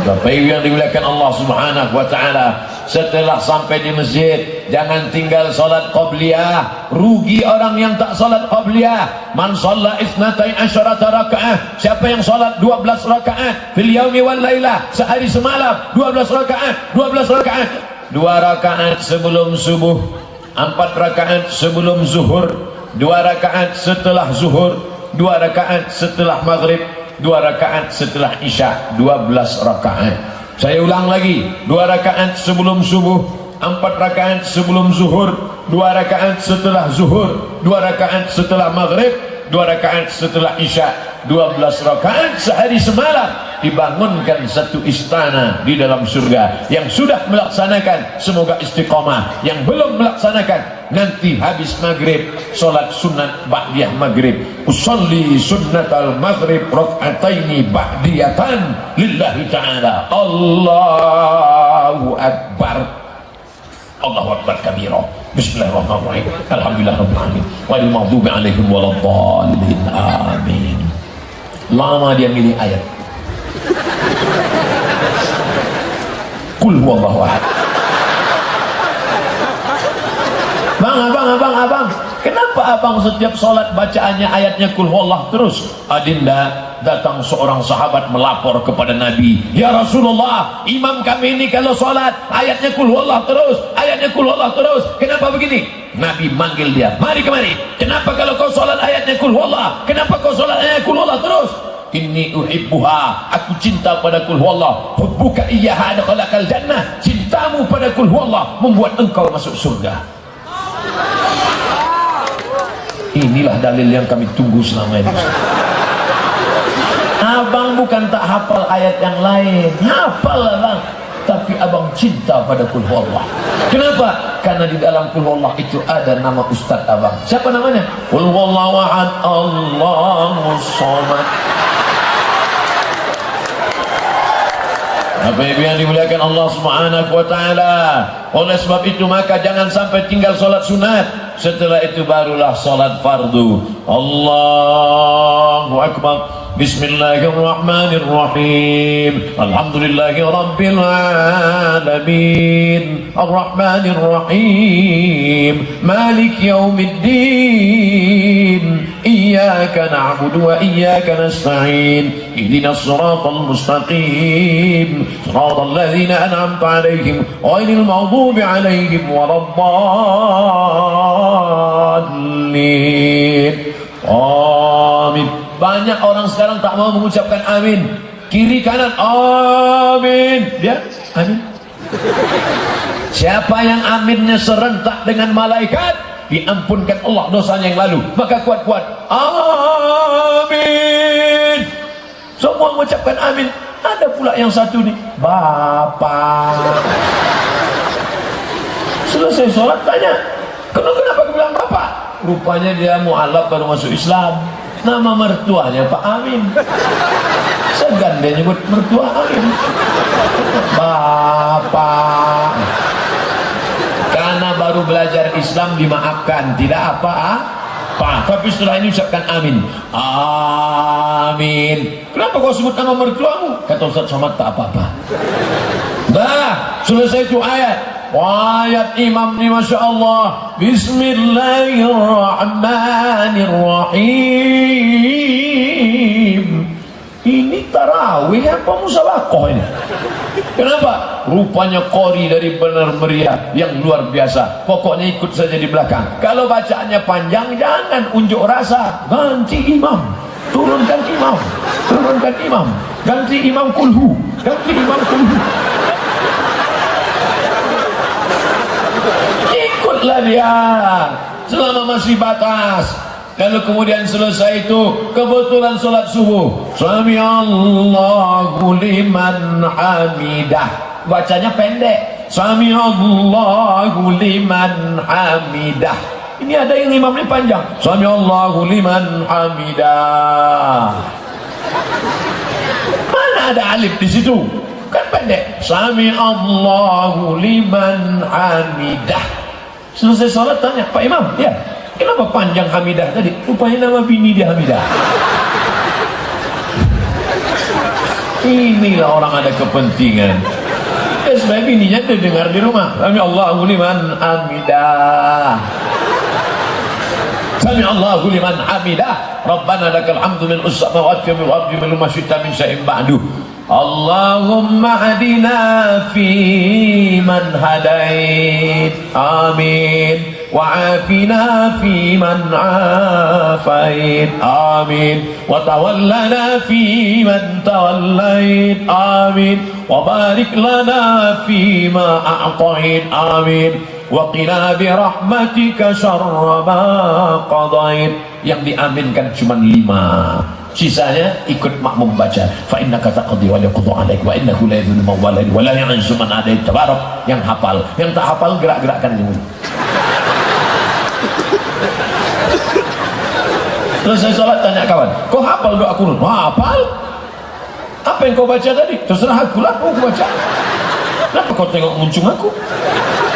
S1: Bapak Ibu yang dimuliakan Allah Subhanahu wa taala, setelah sampai di masjid jangan tinggal salat qabliyah. Rugi orang yang tak salat qabliyah. Man shalla 12 rakaat, siapa yang salat 12 rakaat fil yaumi wal lailah, sehari semalam 12 rakaat, 12 rakaat. 2 rakaat sebelum subuh, 4 rakaat sebelum zuhur, 2 rakaat setelah zuhur, 2 rakaat setelah maghrib, 2 rakaat setelah isya, 12 rakaat. Saya ulang lagi, 2 rakaat sebelum subuh, 4 rakaat sebelum zuhur, 2 rakaat setelah zuhur, 2 rakaat setelah maghrib, 2 rakaat setelah isya, 12 rakaat sehari semalam. Dibangunkan satu istana di dalam surga. Yang sudah melaksanakan semoga istiqomah, yang belum melaksanakan nanti habis maghrib solat sunat ba'diyah maghrib. Usolli sunnatal maghrib rak'ataini ba'diyatan lillahi ta'ala. Allahu Akbar. Allahu Akbar kabira. Bismillahirrahmanirrahim. Alhamdulillahirabbil alamin. Wal maghdubi alaihim waladdallin. Amin. Lama dia milih ayat. Qul huwallahu ahad. Abang, kenapa abang setiap sholat bacaannya ayatnya Qul huwallah terus? Adinda, datang seorang sahabat melapor kepada Nabi, ya Rasulullah, imam kami ini kalau sholat ayatnya Qul huwallah terus, ayatnya Qul huwallah terus, kenapa begini? Nabi manggil dia, mari kemari. Kenapa kalau kau sholat ayatnya Qul huwallah, kenapa kau sholat ayatnya Qul huwallah terus? Inni uhibbuha, aku cinta pada Qul huwallah. Hubbuka iyyaha adkhalakal jannah, cintamu pada Qul huwallah membuat engkau masuk surga. Inilah dalil yang kami tunggu selama ini. Abang bukan tak hafal ayat yang lain, hafal abang, tapi abang cinta pada Qul huwallah. Kenapa? Karena di dalam Qul huwallah itu ada nama ustaz abang. Siapa namanya? Qul huwallahu ahad, Allahus samad. Apa yang dimuliakan Allah Subhanahu wa taala. Oleh sebab itu maka jangan sampai tinggal salat sunat. Setelah itu barulah salat fardu. Allahu Akbar. Bismillahirrahmanirrahim. Alhamdulillahi rabbil alamin. Arrahmanir rahim. Malik yaumiddin. Iyyaka na'budu wa iyyaka nasta'in. Ihdinas siratal mustaqim. Siratal ladzina an'amta 'alaihim ghairil maghdubi 'alaihim waladdallin. dhalin. Amin. Banyak orang sekarang tak mau mengucapkan amin. Kiri kanan amin. Dia amin. Siapa yang aminnya serentak dengan malaikat, diampunkan Allah dosanya yang lalu. Maka kuat-kuat amin. Semua mengucapkan amin. Ada pula yang satu nih, Bapak. Selesai sholat tanya, kenapa bilang Bapak? Rupanya dia mu'alaf baru masuk Islam. Nama mertuanya Pak Amin. Segan dia nyebut mertua Amin. Bapak. Karena baru belajar Islam dimaafkan, tidak apa-apa. Tapi setelah ini ucapkan amin. Amin. Kenapa kau sebut nama mertuamu? Kata Ustaz Somad, tak apa-apa. Dah, selesai itu ayat. Ayat imam ni Masya Allah. Bismillahirrahmanirrahim. Ini tarawih apa musabakoh ini? Kenapa? Rupanya qori dari benar meriah yang luar biasa. Pokoknya ikut saja di belakang. Kalau bacaannya panjang, jangan unjuk rasa. Ganti imam, turunkan imam, turunkan imam, ganti imam kulhu, ganti imam kulhu. Ikutlah dia selama masih batas. Kalau kemudian selesai itu, kebetulan sholat subuh, Sami Allahu liman hamidah. Bacanya pendek, Sami Allahu liman hamidah. Ini ada yang imamnya panjang, Sami Allahu liman hamidah. Mana ada alif di situ? Kan pendek, Sami Allahu liman hamidah. Selesai sholat tanya, Pak Imam, ya, kenapa panjang hamidah tadi? Rupanya nama bini dia Hamidah. Inilah orang ada kepentingan. Sebagai bininya terdengar di rumah. Sami Allahu liman hamidah. Sami Allahu liman hamidah. Rabbana lakal hamdu min as-samawati wal ardi wa ma syi'ta min syai'in ba'du. Allahumma hadina fi man hadait. Amin. Wa'afina fi man afait. Amin. Wa tawallana fi man tawallait. Amin. Wa barik lana fi ma a'tait. Amin. Wa qina bi rahmatika syarra ma qadait. Yang diaminkan cuma 5. Sisanya ikut makmum baca. Fa innaka taqdi wa la yuqda 'alaik wa innahu la yadhillu man walad wa la yu'izzu man adait. Tabarak. Yang hafal, yang tak hafal gerak-gerakkan ini. Selesai sholat tanya kawan, kau hafal doa kunut? Hafal. Apa yang kau baca tadi? Terserah aku lah, aku baca. Kenapa kau tengok muncung aku?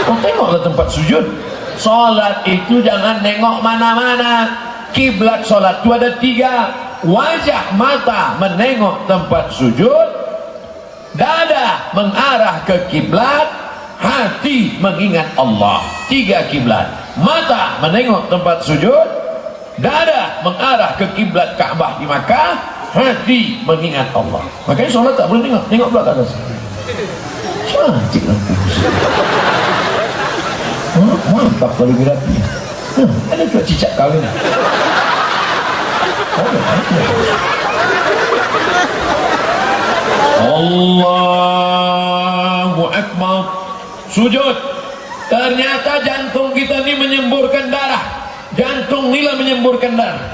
S1: Kau tengoklah tempat sujud. Sholat itu jangan nengok mana-mana. Kiblat sholat itu ada 3. Wajah mata menengok tempat sujud, dada mengarah ke kiblat, hati mengingat Allah. 3 kiblat. Mata menengok tempat sujud, dada mengarah ke kiblat Ka'bah di Makkah, hati mengingat Allah. Makanya sholat tak boleh tengok belakang atas. Cantik lampu. Mantap kalau beratnya. Ada juga cicak kawin. Allahu Akbar. Sujud. Ternyata jantung kita ini menyemburkan darah. Jantung inilah menyemburkan darah.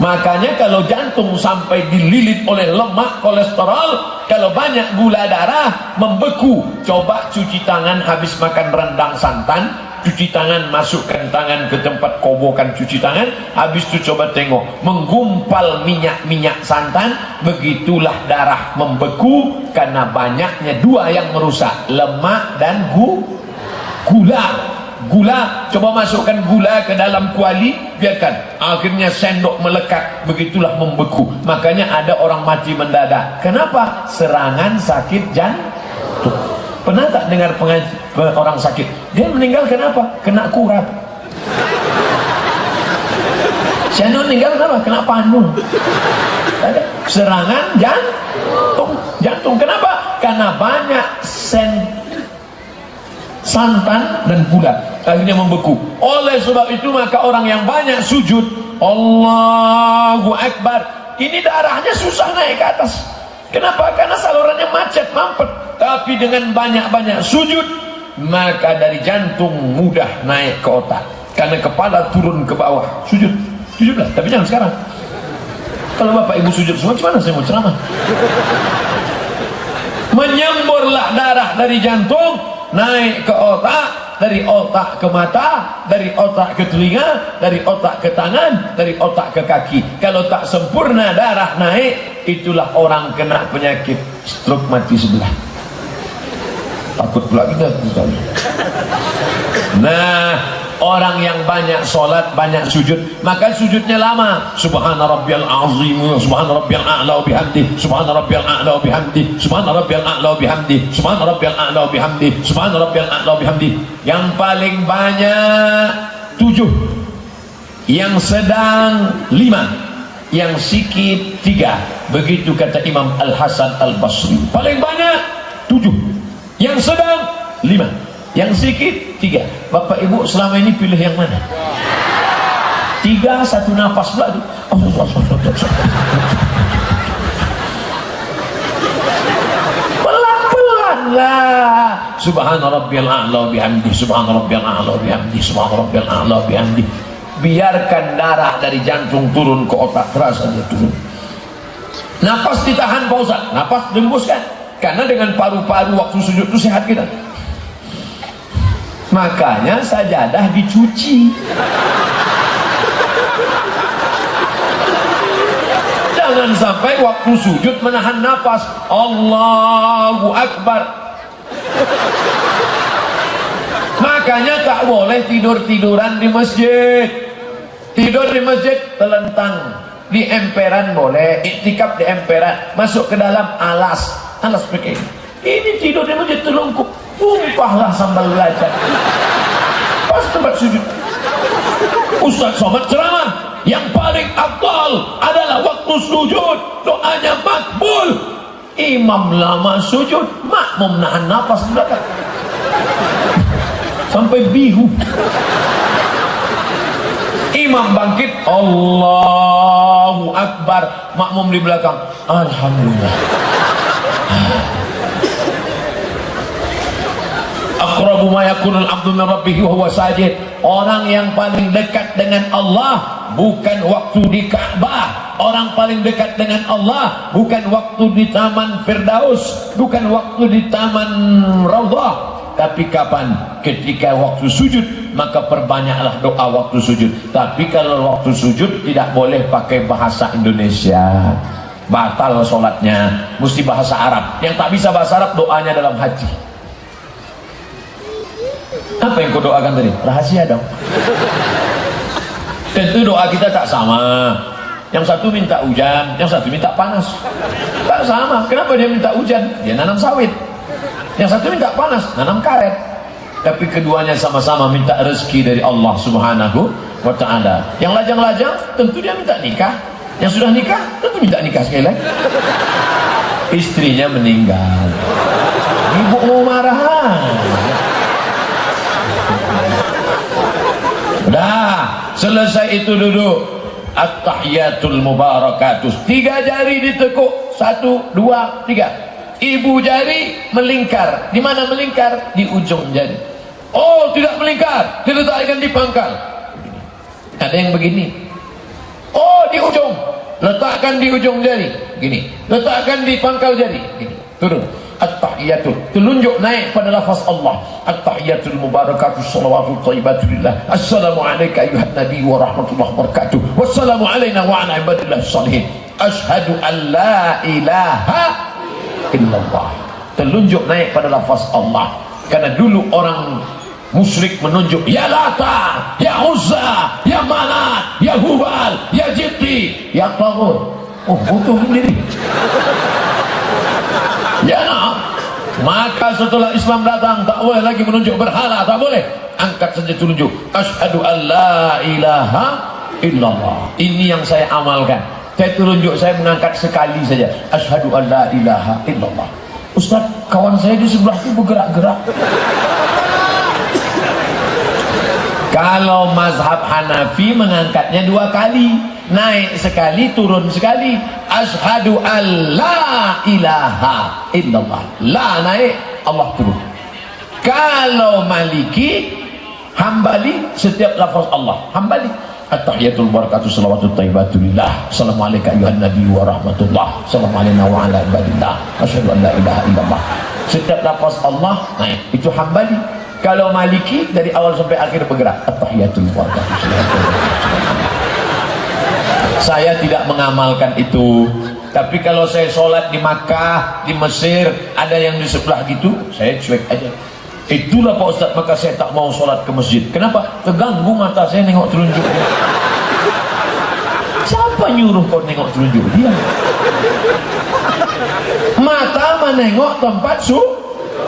S1: Makanya kalau jantung sampai dililit oleh lemak kolesterol, kalau banyak gula darah membeku. Coba cuci tangan habis makan rendang santan, cuci tangan, masukkan tangan ke tempat kobokan cuci tangan, habis itu coba tengok, menggumpal minyak santan, begitulah darah membeku karena banyaknya 2 yang merusak, lemak dan gula. Coba masukkan gula ke dalam kuali, biarkan, akhirnya sendok melekat, begitulah membeku. Makanya ada orang mati mendadak. Kenapa? Serangan sakit jantung. Pernah tak dengar orang sakit? Dia meninggal kenapa? Kena kurap. Siapa meninggal kenapa? Kena panung. Serangan jantung. Kenapa? Karena banyak
S2: santan dan gula, akhirnya membeku. Oleh sebab itu maka orang yang banyak sujud, Allahu Akbar, ini darahnya susah naik ke atas. Kenapa? Karena salurannya macet, mampet. Tapi dengan banyak-banyak sujud, maka dari jantung mudah naik ke otak, karena kepala turun ke bawah. Sujudlah, tapi jangan sekarang. Kalau bapak ibu sujud semua, gimana saya mau ceramah? Menyemburlah darah dari jantung naik ke otak, dari otak ke mata, dari otak ke telinga, dari otak ke tangan, dari otak ke kaki. Kalau tak sempurna darah naik, itulah orang kena penyakit stroke mati sebelah. Takut pula kita. Nah, orang yang banyak sholat, banyak sujud, maka sujudnya lama. Subhana rabbiyal azim, subhana rabbiyal a'la wa bihamdi, subhana rabbiyal a'la wa bihamdi, subhana rabbiyal a'la wa bihamdi, subhana rabbiyal a'la wa bihamdi, subhana rabbiyal a'la wa bihamdi. Yang paling banyak 7, yang sedang 5, yang sikit 3. Begitu kata Imam Al-Hasan Al-Basri. Paling banyak 7, yang sedang 5, yang sikit 3. Bapak ibu selama ini pilih yang mana? 3, 1 nafas pula tu. Pelan-pelan lah. Subhana rabbiyal a'la bihamdi, subhana rabbiyal a'la bihamdi, subhana rabbiyal a'la bihamdi. Biarkan darah dari jantung turun ke otak, terasa dia turun. Nafas ditahan Pak Ustaz, nafas dihembuskan. Karena dengan paru-paru waktu sujud itu sehat kita. Makanya sajadah dicuci. Jangan sampai waktu sujud menahan nafas. Allahu Akbar. Makanya tak boleh tidur-tiduran di masjid. Tidur di masjid telentang. Di emperan boleh, iktikaf di emperan, masuk ke dalam alas pakai. Ini tidur di masjid telungkup. Tumpahlah sambal belajar pas tempat sujud. Ustaz Somad ceramah, yang paling afdal adalah waktu sujud, doanya makbul. Imam lama sujud, makmum nahan nafas di belakang sampai bihu. Imam bangkit, Allahu Akbar, makmum di belakang, Alhamdulillah. Aqrabu ma yakunul abdu min rabbih wa huwa sajid. Orang yang paling dekat dengan Allah bukan waktu di Ka'bah. Orang paling dekat dengan Allah bukan waktu di Taman Firdaus, bukan waktu di Taman Raudhah. Tapi kapan? Ketika waktu sujud, maka perbanyaklah doa waktu sujud. Tapi kalau waktu sujud tidak boleh pakai bahasa Indonesia, batal sholatnya, mesti bahasa Arab. Yang tak bisa bahasa Arab, doanya dalam haji. Apa yang kau doakan tadi? Rahasia dong. Tentu doa kita tak sama. Yang satu minta hujan, yang satu minta panas. Tak sama. Kenapa dia minta hujan? Dia nanam sawit. Yang satu minta panas, nanam karet. Tapi keduanya sama-sama minta rezeki dari Allah Subhanahu wa ta'ala. Yang lajang-lajang tentu dia minta nikah. Yang sudah nikah tentu minta nikah sekali lagi. Istrinya meninggal, ibu mau marah. Udah selesai itu duduk, at-tahiyatul mubarakatus, 3 jari ditekuk, 1, 2, 3. Ibu jari melingkar. Di mana melingkar? Di ujung jari. Oh, tidak melingkar, diletakkan di pangkal. Ada yang begini. Oh, di ujung, letakkan di ujung jari. Gini, letakkan di pangkal jari. Gini, turun. At-tahiyatul, telunjuk naik pada lafaz Allah. At-tahiyatul mubarakatuh, salawatu thayyibatulillah. Assalamu alayka ayuhan nabi wa rahmatullahi wa barakatuh. Wassalamu alayna wa ala ibadillah salihin. Ashhadu an la ilaha illallah. Telunjuk naik pada lafaz Allah. Karena dulu orang musyrik menunjuk, ya Lata, ya Uzza, ya Manat, ya Hubal, ya Jibti, ya Taghut. Oh, butuh sendiri. Ya, maka setelah Islam datang tak boleh lagi menunjuk berhala, tak boleh. Angkat saja telunjuk. Asyhadu an la ilaha illallah. Ini yang saya amalkan. Saya telunjuk, saya mengangkat sekali saja. Asyhadu an la ilaha illallah. Ustaz, kawan saya di sebelah itu bergerak-gerak. Kalau mazhab Hanafi mengangkatnya 2 kali, naik sekali, turun sekali. Asyhadu an la ilaha illallah. La naik, Allah turun. Kalau Maliki, Hambali, setiap lafaz Allah. Hambali, at-tahiyatul barakatuh salawatut thayyibatulillah. Assalamualaikum ayuhan nabi wa rahmatullah. Assalamualaikum wa ala ibadillah. Asyhadu an la ilaha illallah. Setiap lafaz Allah naik, itu Hambali. Kalau Maliki dari awal sampai akhir bergerak. At-tahiyatul barakatuh. Saya tidak mengamalkan itu. Tapi kalau saya sholat di Makkah, di Mesir, ada yang di sebelah gitu, saya cuek aja. Itulah Pak Ustadz, maka saya tak mau sholat ke masjid. Kenapa? Terganggu mata saya nengok telunjuknya. Siapa nyuruh kau nengok telunjuk dia? Mata menengok tempat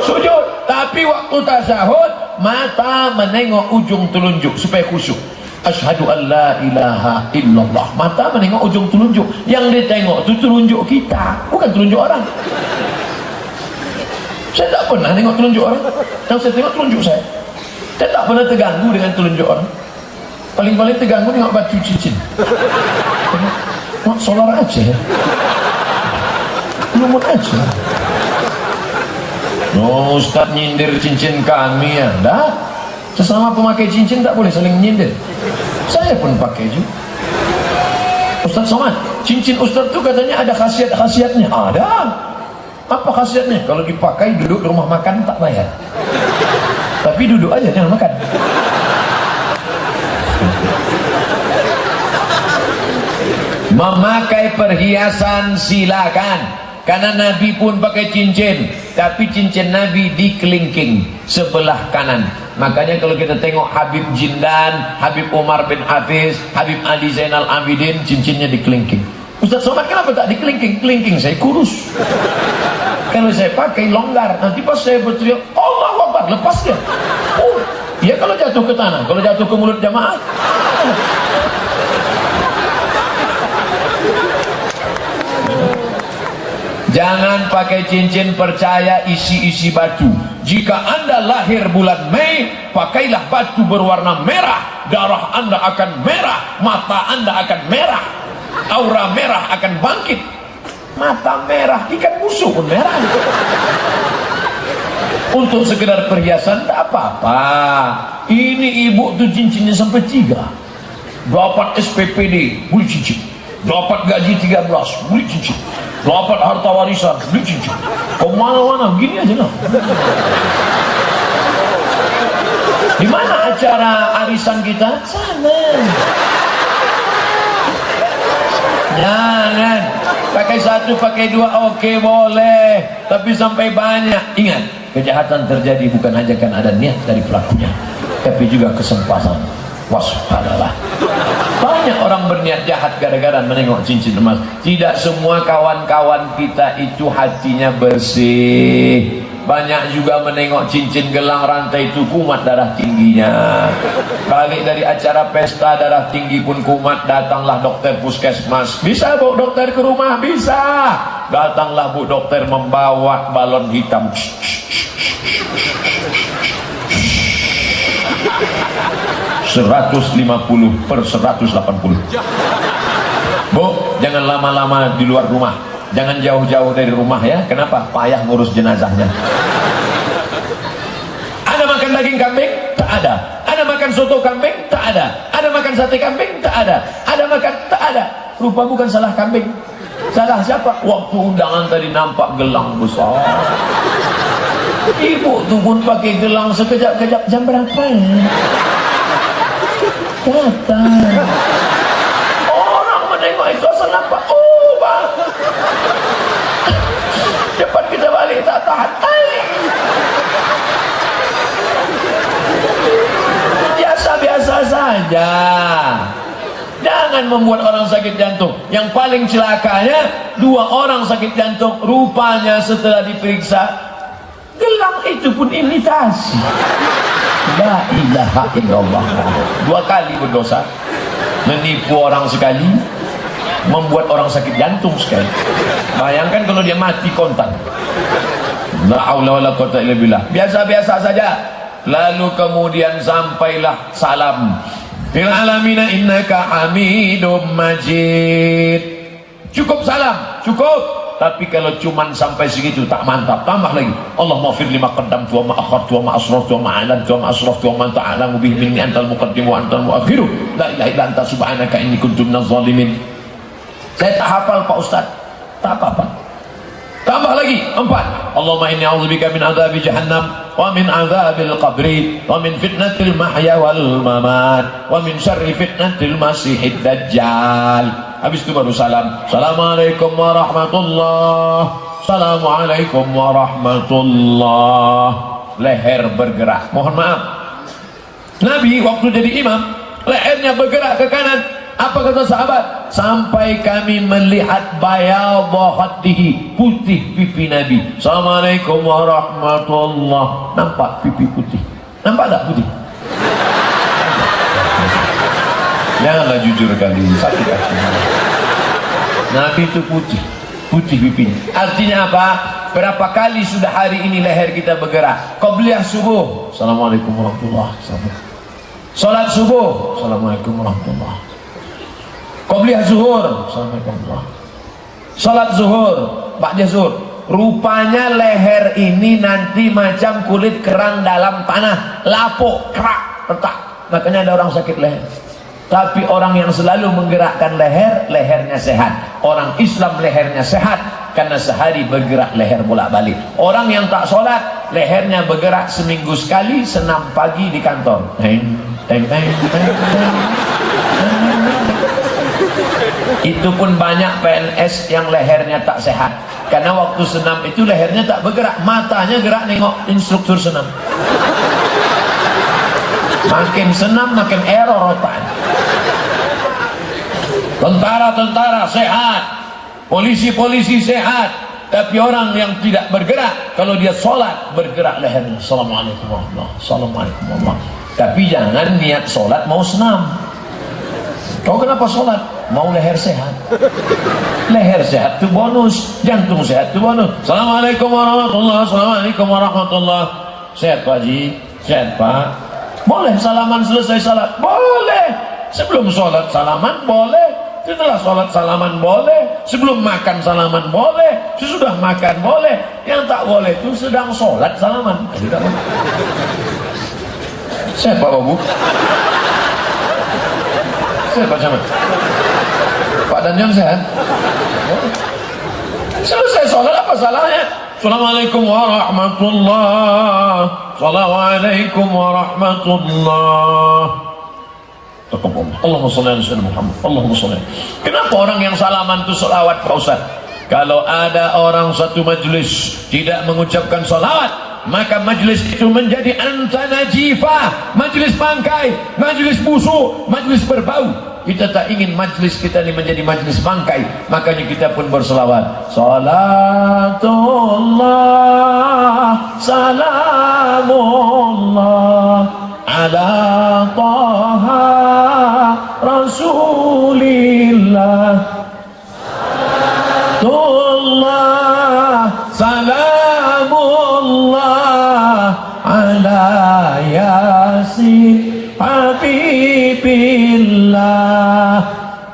S2: sujud, tapi waktu tasahud mata menengok ujung telunjuk supaya khusyuk. Asyhadu an la ilaha illallah. Mata menengok ujung telunjuk. Yang ditengok itu telunjuk kita, bukan telunjuk orang. Saya tak pernah tengok telunjuk orang. Yang saya tengok telunjuk saya. Saya tak pernah terganggu dengan telunjuk orang. Paling-paling terganggu tengok batu cincin. Tengok solar aja, lumut aja. Oh, Ustaz nyindir cincin kami ya? Dah, sesama pemakai cincin tak boleh saling nyindir. Saya pun pakai juga. Ustaz Somad, cincin Ustaz itu katanya ada khasiat-khasiatnya. Ada. Apa khasiatnya? Kalau dipakai duduk di rumah makan tak bayar. Tapi duduk aja jangan makan. Memakai perhiasan silakan. Karena Nabi pun pakai cincin, tapi cincin Nabi dikelingking sebelah kanan. Makanya kalau kita tengok Habib Jindan, Habib Umar bin Hafiz, Habib Ali Zainal Abidin, cincinnya dikelingking. Ustaz Somad kenapa tak dikelingking? Kelingking saya kurus. Kalau saya pakai longgar, nanti pas saya berteriak Allahu Akbar, lepas dia. Oh, ya kalau jatuh ke tanah, kalau jatuh ke mulut jamaah. Jangan pakai cincin, percaya isi-isi batu. Jika Anda lahir bulan Mei, pakailah batu berwarna merah. Darah Anda akan merah, mata Anda akan merah, aura merah akan bangkit. Mata merah, ikan musuh pun merah. Untuk sekedar perhiasan tak apa-apa. Ini ibu tuh cincinnya sampai 3. Dapat SPPD, beli cincin. Dapat gaji 13, beli cincin. Dapat harta warisan, beli cincin. Kemana-mana, gini aja lah. Di mana acara arisan kita? Sana. Jangan. Pakai 1, pakai 2, oke boleh. Tapi sampai banyak. Ingat, kejahatan terjadi bukan hanya kan ada niat dari pelakunya, tapi juga kesempatan. Waspadalah. Banyak orang berniat jahat gara-gara menengok cincin emas. Tidak semua kawan-kawan kita itu hatinya bersih. Banyak juga menengok cincin gelang rantai itu kumat darah tingginya. Balik dari acara pesta darah tinggi pun kumat, datanglah dokter puskesmas. Bisa bu dokter ke rumah? Bisa. Datanglah bu dokter membawa balon hitam. 150 per 180. Bu, jangan lama-lama di luar rumah, jangan jauh-jauh dari rumah ya. Kenapa? Payah ngurus jenazahnya. Ada makan daging kambing? Tak ada. Ada makan soto kambing? Tak ada. Ada makan sate kambing? Tak ada. Ada makan? Tak ada. Rupa bukan salah kambing. Salah siapa? Waktu undangan tadi nampak gelang besar. Ibu tuh pun pakai gelang sekejap-kejap. Jam berapa ya? Datang. Orang menengok itu asal nampak. Oh bang, cepat kita balik, tak tahan. Biasa-biasa saja. Jangan membuat orang sakit jantung. Yang paling celakanya, 2 orang sakit jantung. Rupanya setelah diperiksa, gelang itu pun imitasi. La ilaha illallah. 2 kali berdosa. Menipu orang sekali, membuat orang sakit jantung sekali. Bayangkan kalau dia mati kontan. La haula wala quwwata illa billah. Biasa-biasa saja. lalu kemudian sampailah salam, fil alamina innaka hamidum majid. Cukup salam, cukup. Tapi kalau cuman sampai segitu tak mantap, tambah lagi. Allahumma fir lima qaddamtu wa ma akhartu wa ma asraftu wa ma a'lantu wa ma asraftu wa ma anta a'lamu bihi minni antal muqaddim wa antal muakhiru. La ilaha illa anta subhanaka inni kuntu minaz zalimin. Saya tak hafal Pak Ustaz. Tak apa-apa. Tambah lagi 4. Allahumma inni a'udzubika min adzabi jahannam wa min adzabil qabri wa min fitnatil mahya wal mamat wa min syarri fitnatil masihid dajjal. Habis itu baru salam. Assalamualaikum warahmatullah. Assalamualaikum warahmatullah. Leher bergerak. Mohon maaf, Nabi waktu jadi imam, lehernya bergerak ke kanan. Apa kata sahabat? Sampai kami melihat bayadha khaddihi, putih pipi Nabi. Assalamualaikum warahmatullah. Nampak pipi putih? Nampak tak putih? Janganlah jujur kali, sakit hati. Nabi itu putih, putih pipinya. Artinya apa? Berapa kali sudah hari ini leher kita bergerak? Qabliyah subuh, assalamualaikum warahmatullahi wabarakatuh. Salat subuh, assalamualaikum warahmatullahi wabarakatuh. Qabliyah zuhur, assalamualaikum warahmatullahi wabarakatuh. Salat zuhur, ba'da zuhur. Rupanya leher ini nanti macam kulit kerang dalam tanah, lapuk, kerak, retak. Makanya ada orang sakit leher. Tapi orang yang selalu menggerakkan leher, lehernya sehat. Orang Islam lehernya sehat karena sehari bergerak leher bolak-balik. Orang yang tak sholat, lehernya bergerak seminggu sekali, senam pagi di kantor. Teng, teng, teng, teng, teng. Itu pun banyak PNS yang lehernya tak sehat. Karena waktu senam itu lehernya tak bergerak, matanya gerak nengok instruktur senam. Makin senam makin error otak. Tentara-tentara sehat, polisi-polisi sehat, tapi orang yang tidak bergerak, kalau dia sholat bergerak lehernya. Assalamualaikum warahmatullahi wabarakatuh. Assalamualaikum warahmatullahi wabarakatuh. Tapi jangan niat sholat mau senam. Kau kenapa sholat? Mau leher sehat. Leher sehat itu bonus, jantung sehat itu bonus. Assalamualaikum warahmatullahi wabarakatuh. Assalamualaikum warahmatullahi wabarakatuh. Sehat Pak Haji? Sehat Pak? Boleh salaman selesai salat? Boleh. Sebelum sholat salaman boleh. Setelah sholat salaman boleh. Sebelum makan salaman boleh. Sesudah makan boleh. Yang tak boleh itu sedang sholat salaman. Sehat Pak Babu? Sehat Pak Camat? Pak Danjon sehat? Selesai sholat apa salahnya? Assalamualaikum warahmatullahi wabarakatuh. Assalamualaikum warahmatullahi wabarakatuh. Allahumma sholli ala sayyidina Muhammad. Allahumma sholli. Kenapa orang yang salaman itu selawat Pak Ustaz? Kalau ada orang satu majlis tidak mengucapkan salawat, maka majlis itu menjadi antanajifah, majlis bangkai, majlis busuk, majlis berbau. Kita tak ingin majlis kita ini menjadi majlis bangkai, makanya kita pun berselawat. Salatullah salamullah ala taha rasulillah. Salatullah salamullah ala yasin habibillah.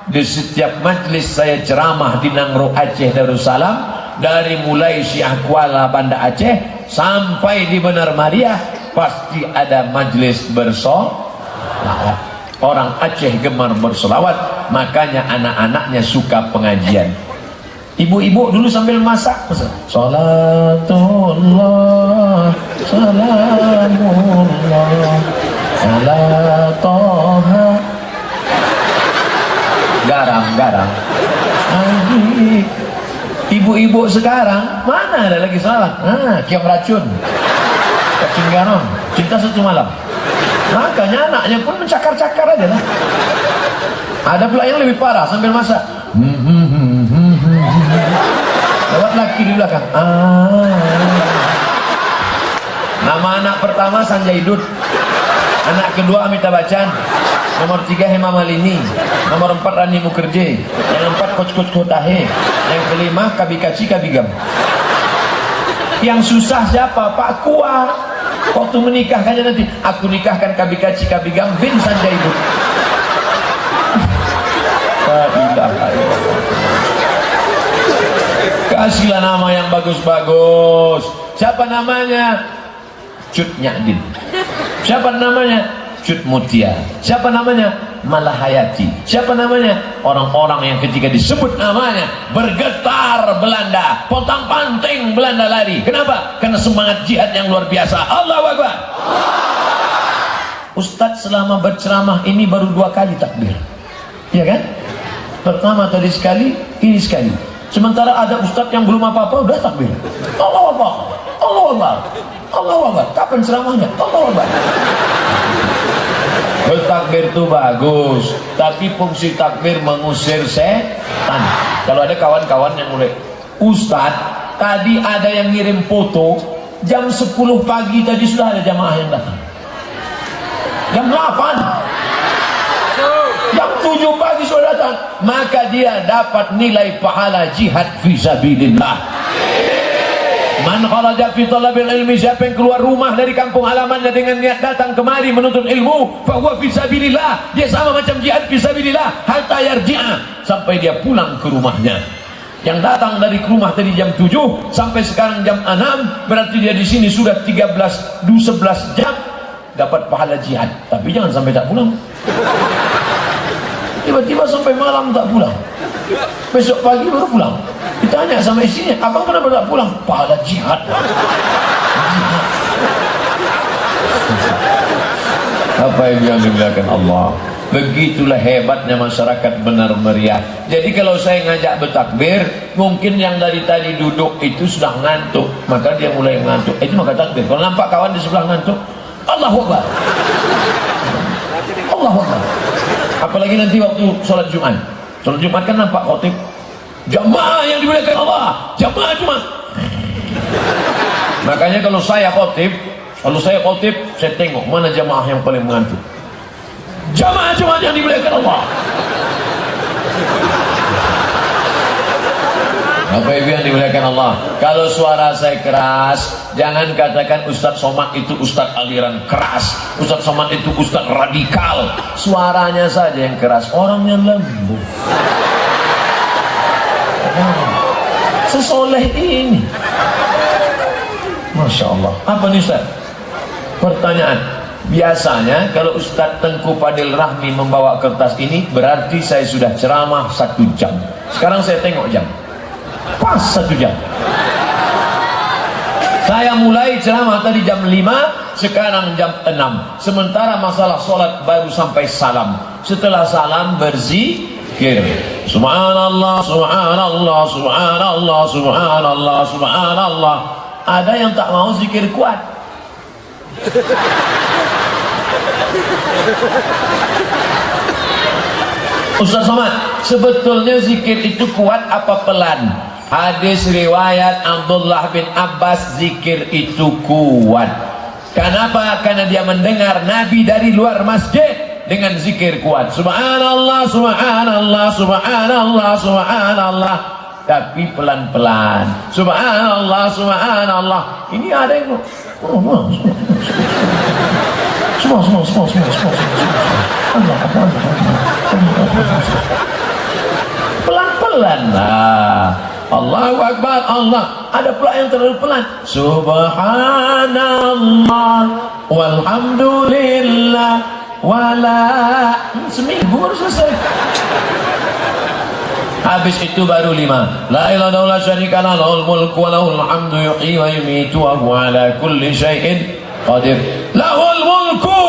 S2: Di setiap majlis saya ceramah di Nangro Aceh Darussalam, dari mulai Syiah Kuala Banda Aceh sampai di Benar Maria, pasti ada majlis bersolawat. Orang Aceh gemar bersolawat, makanya anak-anaknya suka pengajian. Ibu-ibu dulu sambil masak, salatullah salamullah ala toha. Garam. Ibu-ibu sekarang mana ada lagi salah? Kiam racun, cacing garam, cinta satu malam. Makanya anaknya pun mencakar-cakar aja lah. Ada pula yang lebih parah sambil masak. Lewat laki di belakang. Nama anak pertama Sanjay Dutt, anak kedua Amitabh Bachchan, nomor 3 Hema Malini, nomor 4 Rani Mukherjee, yang 4 Coach Kotahe, yang kelima Kabikaci Kabigam. Yang susah siapa? Pak Kuah. Waktu menikahkannya nanti, aku nikahkan kabi kaci kabi gambin sanjai ibu. La ilaha illallah. Kasihlah nama yang bagus-bagus. Siapa namanya? Cut Nyadin. Siapa namanya? Cut Mutia. Siapa namanya? Malahayati. Siapa namanya? Orang-orang yang ketika disebut namanya bergetar Belanda, pontang-panting Belanda lari. Kenapa? Karena semangat jihad yang luar biasa. Allahu Akbar. Ustadz selama berceramah ini baru 2 kali takbir, ya kan? Pertama tadi sekali, ini sekali. Sementara ada ustadz yang belum apa-apa udah takbir. Allahu Akbar, Allahu Akbar, Allahu Akbar. Kapan ceramahnya? Allahu Akbar. Bertakbir itu bagus, tapi fungsi takbir mengusir setan. Kalau ada kawan-kawan yang mulai, Ustadz, tadi ada yang ngirim foto, jam 10 pagi tadi sudah ada jamaah yang datang. Jam 8, jam 7 pagi sudah datang, maka dia dapat nilai pahala jihad fisabilillah. Man kharaja fi talabil ilmi, siapa yang keluar rumah dari kampung halamannya dengan niat datang kemari menuntut ilmu, fa huwa fisabilillah, dia sama macam jihad fisabilillah hatta yarji'a, sampai dia pulang ke rumahnya. Yang datang dari rumah tadi jam 7 sampai sekarang jam 6, berarti dia di sini sudah 11 jam dapat pahala jihad. Tapi jangan sampai tak pulang. Tiba-tiba sampai malam tak pulang, besok pagi baru pulang. Ditanya sama istrinya, abang kenapa tak pulang? Pahala jihad. Apa yang dimuliakan Allah. Begitulah hebatnya masyarakat benar meriah. Jadi kalau saya ngajak bertakbir, mungkin yang dari tadi duduk itu sudah ngantuk, maka dia mulai ngantuk, itu maka takbir. Kalau nampak kawan di sebelah ngantuk, Allahu Akbar, Allahu Akbar. Apalagi nanti waktu sholat Jumat. Sholat Jumat kan nampak khotib, jamaah yang dimuliakan Allah, jamaah Jumat. Makanya kalau saya khotib, saya tengok mana jamaah yang paling mengantuk. Jamaah Jumat yang dimuliakan Allah. Bapak Ibu yang dimuliakan Allah, kalau suara saya keras, jangan katakan Ustadz Somad itu Ustadz aliran keras, Ustadz Somad itu Ustadz radikal. Suaranya saja yang keras, orangnya lembut. Sesoleh ini, Masya Allah. Apa nih Ustaz? Pertanyaan. Biasanya kalau Ustadz Tengku Fadil Rahmi membawa kertas ini, berarti saya sudah ceramah 1 jam. Sekarang saya tengok jam, pas 1 jam. Saya mulai ceramah tadi jam 5, sekarang jam 6. Sementara masalah sholat baru sampai salam. Setelah salam berzikir, Subhanallah, Subhanallah, Subhanallah, Subhanallah, Subhanallah. Ada yang tak mau zikir kuat. Ustaz Somad, sebetulnya zikir itu kuat apa pelan? Hadis riwayat Abdullah bin Abbas, zikir itu kuat. Kenapa? Karena dia mendengar Nabi dari luar masjid dengan zikir kuat. Subhanallah, Subhanallah, Subhanallah, Subhanallah. Tapi pelan-pelan. Subhanallah, Subhanallah. Ini ada yang pelan-pelan. Allahu Akbar, Allah. Ada pula yang terlalu pelan. Subhanallah walhamdulillah wala. Seminggu baru selesai. Habis itu baru 5. La ilaha illallah syarika lahu, lahul mulku wa lahul hamdu, yuhyi wa yumiitu wa huwa ala kulli syai'in qadir. Lahul mulku,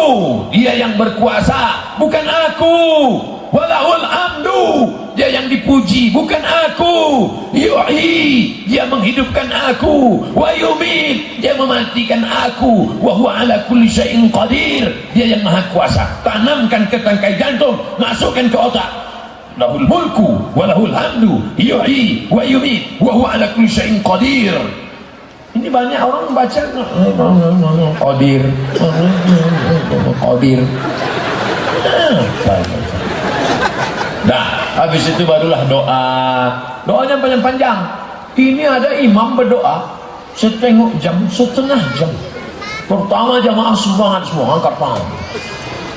S2: dia yang berkuasa, bukan aku. Wa lahul hamdu, dia yang dipuji, bukan aku. Yuhyi, dia menghidupkan aku. Wa yumiit, dia mematikan aku. Wa huwa ala kulli syai'in qadir, dia yang maha kuasa. Tanamkan ke tangkai jantung, masukkan ke otak. Lahul mulku wa lahul hamdu, yuhyi wa yumiit wa huwa ala kulli syai'in qadir. Ini banyak orang baca qadir, qadir. Nah, habis itu barulah doa. Doanya panjang-panjang. Ini ada imam berdoa setengah jam, setengah jam. Pertama jamaah sumbangan semua angkat tangan.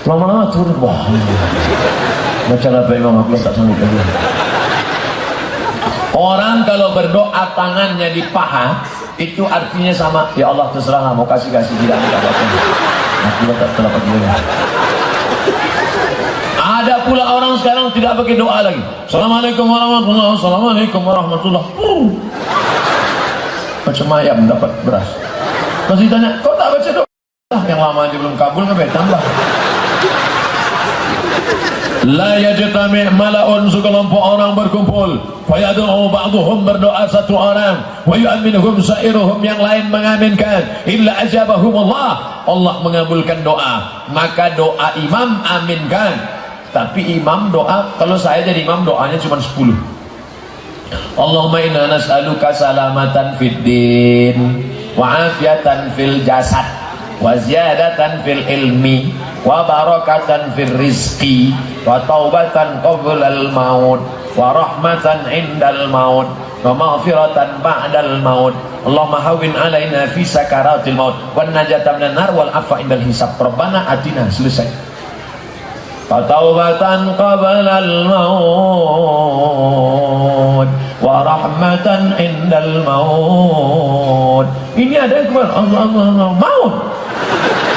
S2: Lama-lama turun, wah. Baca apa Imam aku tak sanggup lagi. Orang kalau berdoa tangannya di paha, itu artinya sama, ya Allah terserah mau kasih tidak apa-apa. Aku tak terdapat dulu. Ada pula orang sekarang tidak pakai doa lagi. Assalamualaikum warahmatullahi wabarakatuh. Assalamualaikum warahmatullahi wabarakatuh. Macam ayam dapat beras. Masih tanya, kok tak baca doa? Yang lama aja belum kabul, ngapain tambah? La yajtami' mala'un, sekelompok orang berkumpul, fayad'u ba'dhum, berdoa satu orang, wa yu'minuhum sa'iruhum, yang lain mengaminkan, illa ajabahum Allah, Allah mengabulkan doa. Maka doa imam aminkan. Tapi imam doa, kalau saya jadi imam doanya cuma 10. Allahumma inna nas'aluka salamatan fid din wa afiatan fil jasad wa ziyadatan fil ilmi wa barakatan fil rizqi wa taubatan qablal maut wa rahmatan indal maut wa maghfiratan ba'dal maut. Allahumma hawwin alaina fi sakaratil maut wan najata minan nar wal afa indal hisab. Rabbana atina, selesai. Wa taubatan qablal maut wa rahmatan indal maut. Ini ada yang keluar Allah maut.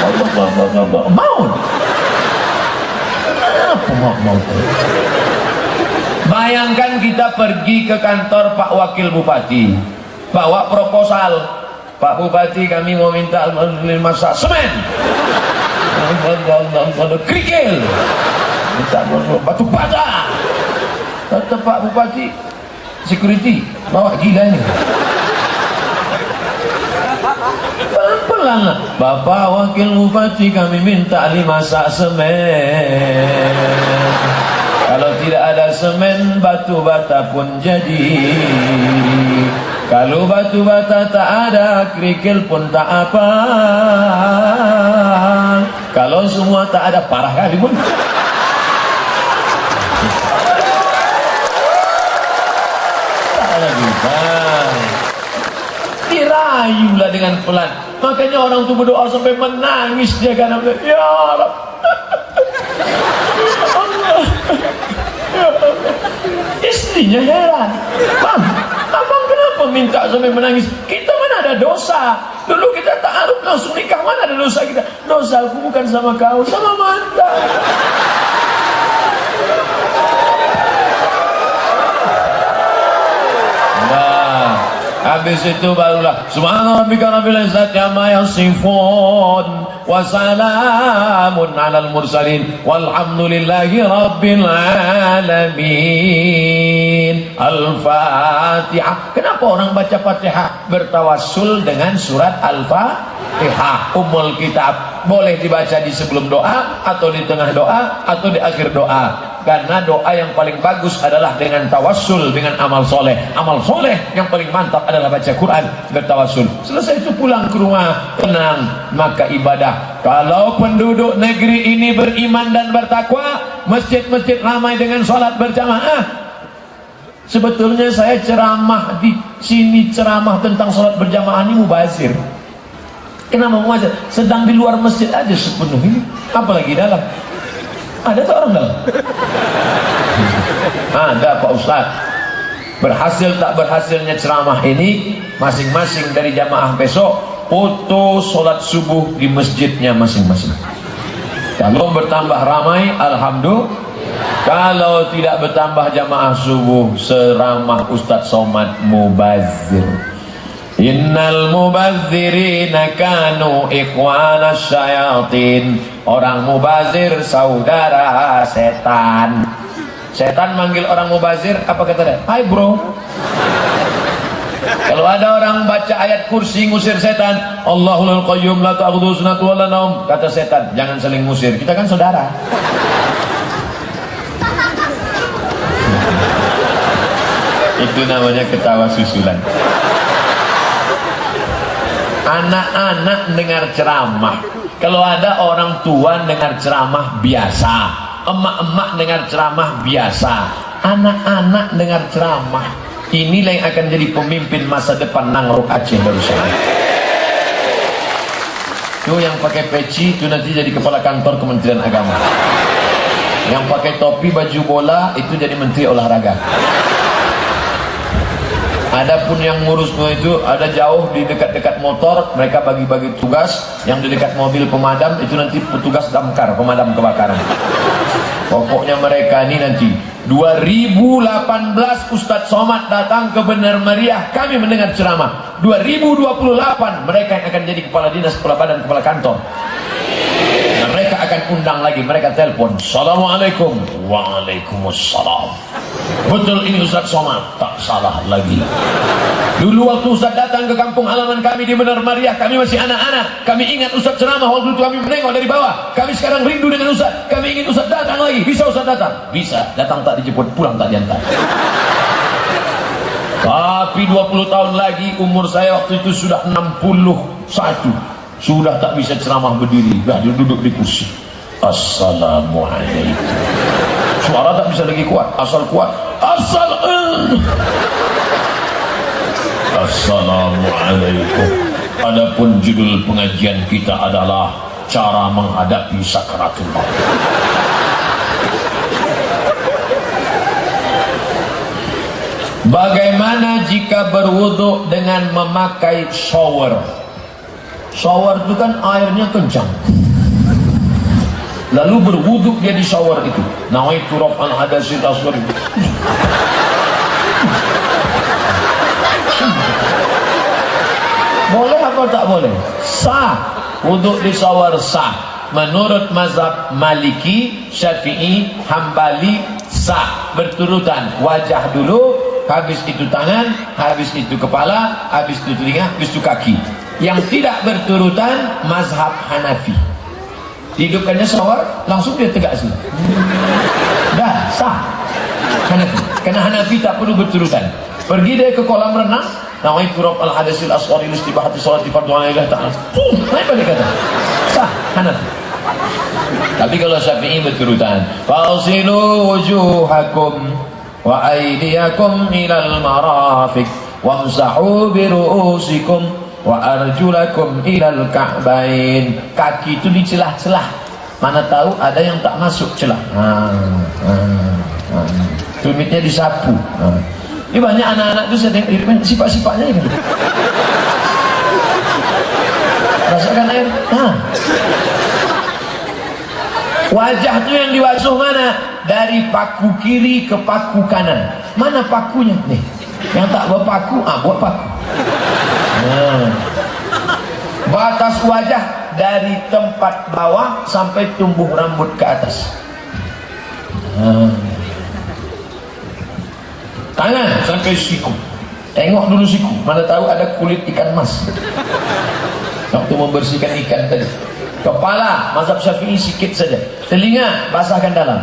S2: Allah maut. Apa maut? Bayangkan kita pergi ke kantor Pak Wakil Bupati, bawa proposal. Pak Bupati, kami mau minta masak semen, kerikil, minta batu bata. Kata Pak Bupati, security bawa gila ini. Pelan-pelan lah. Bapak Wakil Bupati, kami minta 5 sak semen. Kalau tidak ada semen, batu bata pun jadi. Kalau batu bata tak ada, kerikil pun tak apa. Kalau semua tak ada, parah kali pun. Dirayulah dengan pelan. Makanya orang itu berdoa sampai menangis dia karena ya Allah, ya Allah. Istrinya heran, Bang, abang kenapa minta sampai menangis? Kita mana ada dosa? Dulu kita ta'aruf langsung nikah, mana ada dosa kita? Dosaku bukan sama kau, sama mantan. Habis itu barulah subhana rabbika rabbil izzati amma yasifun wa salamun alal mursalin walhamdulillahi rabbil alamin. Al-Fatihah. Kenapa orang baca Fatihah? Bertawassul dengan surat Al-Fatihah, Ummul Kitab. Boleh dibaca di sebelum doa, atau di tengah doa, atau di akhir doa. Karena doa yang paling bagus adalah dengan tawassul, dengan amal soleh. Amal soleh yang paling mantap adalah baca Quran, bertawassul. Selesai itu pulang ke rumah, tenang, maka ibadah. Kalau penduduk negeri ini beriman dan bertakwa, masjid-masjid ramai dengan sholat berjamaah. Sebetulnya saya ceramah di sini, ceramah tentang sholat berjamaah ini mubazir. Kenapa mubazir? Sedang di luar masjid aja sepenuhnya, apalagi dalam. Ada tak orang dalam? Ada Pak Ustaz. Berhasil tak berhasilnya ceramah ini masing-masing dari jamaah besok foto sholat subuh di masjidnya masing-masing. Kalau bertambah ramai, alhamdulillah. Kalau tidak bertambah jamaah subuh, seramah Ustaz Somad, mubazir. Innal mubazzirina kanu ikhwanas syayatin. Orang mubazir saudara setan. Setan manggil orang mubazir, apa kata dia? Hai bro. Kalau ada orang baca ayat kursi ngusir setan, Allahul qayyum la ta'khudhuhu sinatun wa la naum, kata setan, jangan saling ngusir, kita kan saudara. Itu namanya ketawa susulan. Anak-anak dengar ceramah. Kalau ada orang tua dengar ceramah biasa, emak-emak dengar ceramah biasa, anak-anak dengar ceramah, inilah yang akan jadi pemimpin masa depan Nangrok Aceh Darussalam. Tuh yang pakai peci itu nanti jadi kepala kantor Kementerian Agama. Yang pakai topi baju bola itu jadi menteri olahraga. Adapun yang ngurus itu ada jauh di dekat-dekat motor, mereka bagi-bagi tugas. Yang di dekat mobil pemadam itu nanti petugas damkar, pemadam kebakaran. Pokoknya mereka ini nanti 2018 Ustadz Somad datang ke Benar Meriah, kami mendengar ceramah. 2028 mereka yang akan jadi kepala dinas, kepala badan, kepala kantor. Dan mereka akan undang lagi, mereka telepon, Assalamualaikum. Waalaikumsalam. Betul ini Ustadz Somad? Tak salah lagi. Dulu waktu Ustadz datang ke kampung halaman kami di Benar Meriah, kami masih anak-anak. Kami ingat Ustadz ceramah, waktu itu kami menengok dari bawah. Kami sekarang rindu dengan Ustadz. Kami ingin Ustadz datang lagi. Bisa Ustadz datang? Bisa. Datang tak dijemput, pulang tak diantar. Tapi 20 tahun lagi umur saya waktu itu sudah 61. Sudah tak bisa ceramah berdiri. Dah duduk di kursi. Assalamualaikum. Suara tak bisa lagi kuat. Asal kuat. Assalamualaikum. Adapun judul pengajian kita adalah cara menghadapi sakaratul maut. Bagaimana jika berwudu dengan memakai shower? Shower itu kan airnya kencang. Lalu berwudu dia di shower itu. Nawaitu raf'al hadasil asghar. Boleh apa tak boleh? Sah. Wudu di shower sah. Menurut mazhab Maliki, Syafi'i, Hambali sah. Berturutan. Wajah dulu, habis itu tangan, habis itu kepala, habis itu telinga, habis itu kaki. Yang tidak berturutan mazhab Hanafi. Hidupkannya shower, langsung dia tegak sini. Dah sah. Hanafi. Karena Hanafi tak perlu berturutan. Pergi dia ke kolam renang, nawaitu raf'al hadasil asghar istibahati sholati fardhu 'alaihi ta'ala. Naik balik kata. Sah Hanafi. Tapi kalau Syafi'i berturutan, fasilu wujuhakum wa aydiyakum ilal marafiq wamsahu bi ru'usikum wa arjulakum ilal ka'bain. Kaki itu di celah-celah. Mana tahu ada yang tak masuk celah. Tumitnya disapu. Ini banyak anak-anak itu saya tengok sifat-sifatnya ini. Rasakan air. Wajah itu yang diwasuh mana? Dari paku kiri ke paku kanan. Mana pakunya? Nih, yang tak berpaku, buat paku. Batas wajah dari tempat bawah sampai tumbuh rambut ke atas. Tangan sampai siku. Tengok dulu siku. Mana tahu ada kulit ikan mas. Waktu membersihkan ikan tadi. Kepala mazhab Syafi'i sikit saja. Telinga basahkan dalam.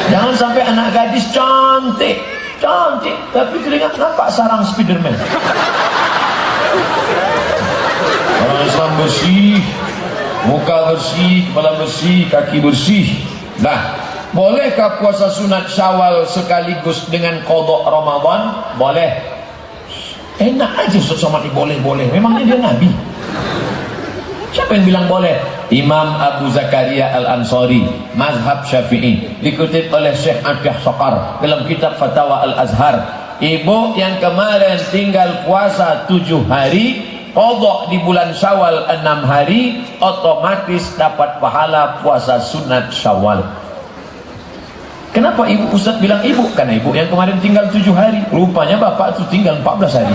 S2: Jangan sampai anak gadis cantik, tapi telinga nampak sarang Spiderman. Orang Islam bersih, muka bersih, kepala bersih, kaki bersih. Nah, bolehkah puasa sunat Syawal sekaligus dengan qadha Ramadan? Boleh. Enak aja Ustaz Somad boleh-boleh. Memangnya dia Nabi? Siapa yang bilang boleh? Imam Abu Zakaria Al-Ansari, mazhab Syafi'i, dikutip oleh Syekh Abdih Saqar dalam kitab Fatawa Al-Azhar. Ibu yang kemarin tinggal puasa 7 hari, qadha di bulan Syawal 6 hari, otomatis dapat pahala puasa sunat Syawal. Kenapa ibu Ustaz bilang ibu? Karena ibu yang kemarin tinggal 7 hari. Rupanya bapak itu tinggal 14 hari.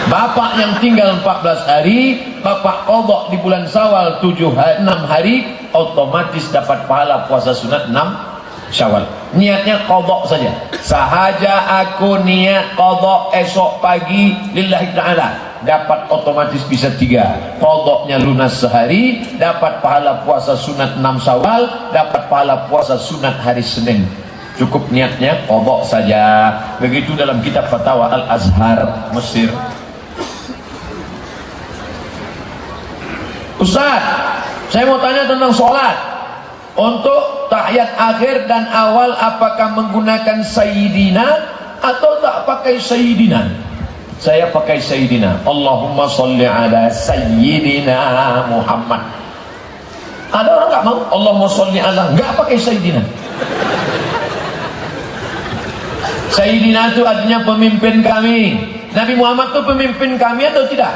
S2: Bapak yang tinggal 14 hari, bapak qadha di bulan Syawal 6 hari, otomatis dapat pahala puasa sunat 6 Syawal. Niatnya qadha saja. Sahaja aku niat qadha esok pagi lillahi ta'ala, dapat otomatis bisa 3. Qadha-nya lunas sehari, dapat pahala puasa sunat 6 Syawal, dapat pahala puasa sunat hari Senin. Cukup niatnya qadha saja. Begitu dalam kitab Fatawa Al-Azhar Mesir. Ustaz, saya mau tanya tentang sholat. Untuk tahiyat akhir dan awal apakah menggunakan Sayyidina atau tak pakai Sayyidina? Saya pakai Sayyidina. Allahumma sholli ala Sayyidina Muhammad. Ada orang nggak mau Allahumma sholli ala, nggak pakai Sayyidina. Sayyidina itu artinya pemimpin kami. Nabi Muhammad itu pemimpin kami atau tidak?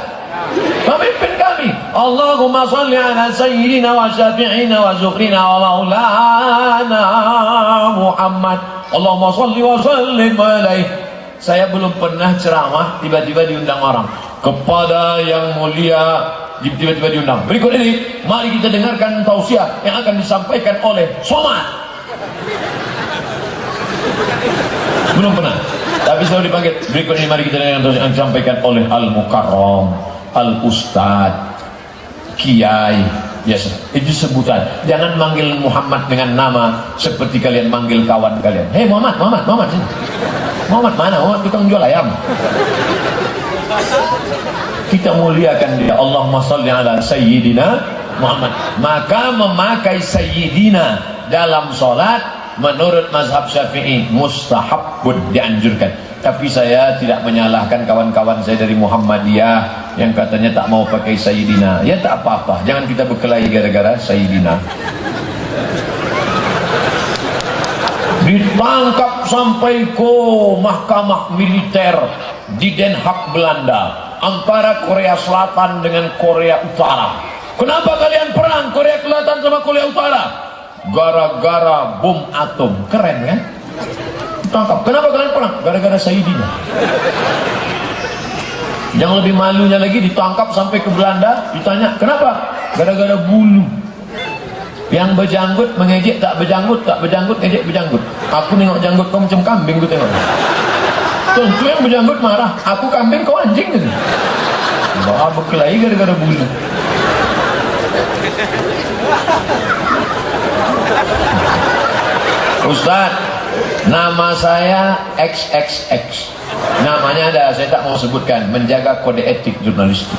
S2: Pemimpin kami. Allahumma sholli ala Sayyidina wa syafi'ina wa zukrina wa maulana Muhammad. Allahumma sholli wa sallim alaih. Saya belum pernah ceramah tiba-tiba diundang orang kepada yang mulia, tiba-tiba diundang. Berikut ini mari kita dengarkan tausiah yang akan disampaikan oleh Somad. Belum pernah, tapi selalu dipanggil. Berikut ini mari kita dengarkan tausiah yang disampaikan oleh Al-Mukarram, Al-Ustad, Kiai. Yes, itu sebutan. Jangan manggil Muhammad dengan nama seperti kalian manggil kawan kalian. Hei Muhammad, Muhammad, Muhammad sini. Muhammad mana? Muhammad tukang jual ayam. Kita muliakan dia. Allahumma sholli ala Sayyidina Muhammad. Maka memakai Sayyidina dalam sholat menurut mazhab Syafi'i mustahabun, dianjurkan. Tapi saya tidak menyalahkan kawan-kawan saya dari Muhammadiyah yang katanya tak mau pakai Sayyidina. Ya tak apa-apa, jangan kita berkelahi gara-gara Sayyidina. Ditangkap sampai ke mahkamah militer di Den Haag, Belanda, antara Korea Selatan dengan Korea Utara. Kenapa kalian perang Korea Selatan sama Korea Utara? Gara-gara bom atom. Keren kan? Tangkap. Kenapa kalian perang? Gara-gara Sayyidina. Yang lebih malunya lagi, ditangkap sampai ke Belanda, ditanya kenapa? Gara-gara bulu. Yang berjanggut mengejek tak berjanggut, tak berjanggut ngejek berjanggut. Aku nengok janggut kau macam kambing, ku tengok. Tentu yang berjanggut marah, aku kambing kau anjing gitu. Wah, berkelahi gara-gara bulu. Ustaz, nama saya XXX. Namanya ada, saya tak mau sebutkan, menjaga kode etik jurnalistik.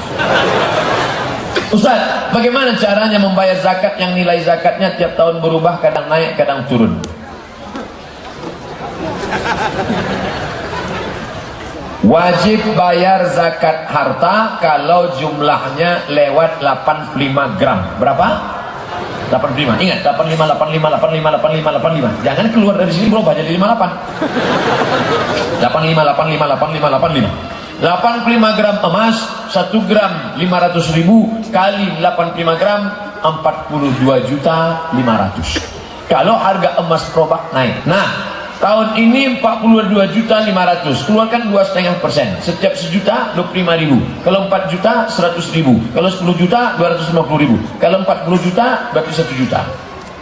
S2: Ustaz, bagaimana caranya membayar zakat yang nilai zakatnya tiap tahun berubah, kadang naik, kadang turun? Wajib bayar zakat harta kalau jumlahnya lewat 85 gram. Berapa? 85. Ingat, 85, 85, 85, 85, 85. Jangan keluar dari sini berubah jadi 58. 85, 85, 85, 85. 85 gram emas, 1 gram 500.000 kali 85 gram 42.500.000. Kalau harga emas perubahan naik. Nah, tahun ini 42.500.000, keluarkan 2,5%. Setiap 1 juta 25.000. Kalau 4 juta 100.000. Kalau 10 juta 250.000. Kalau 40 juta berarti 1 juta.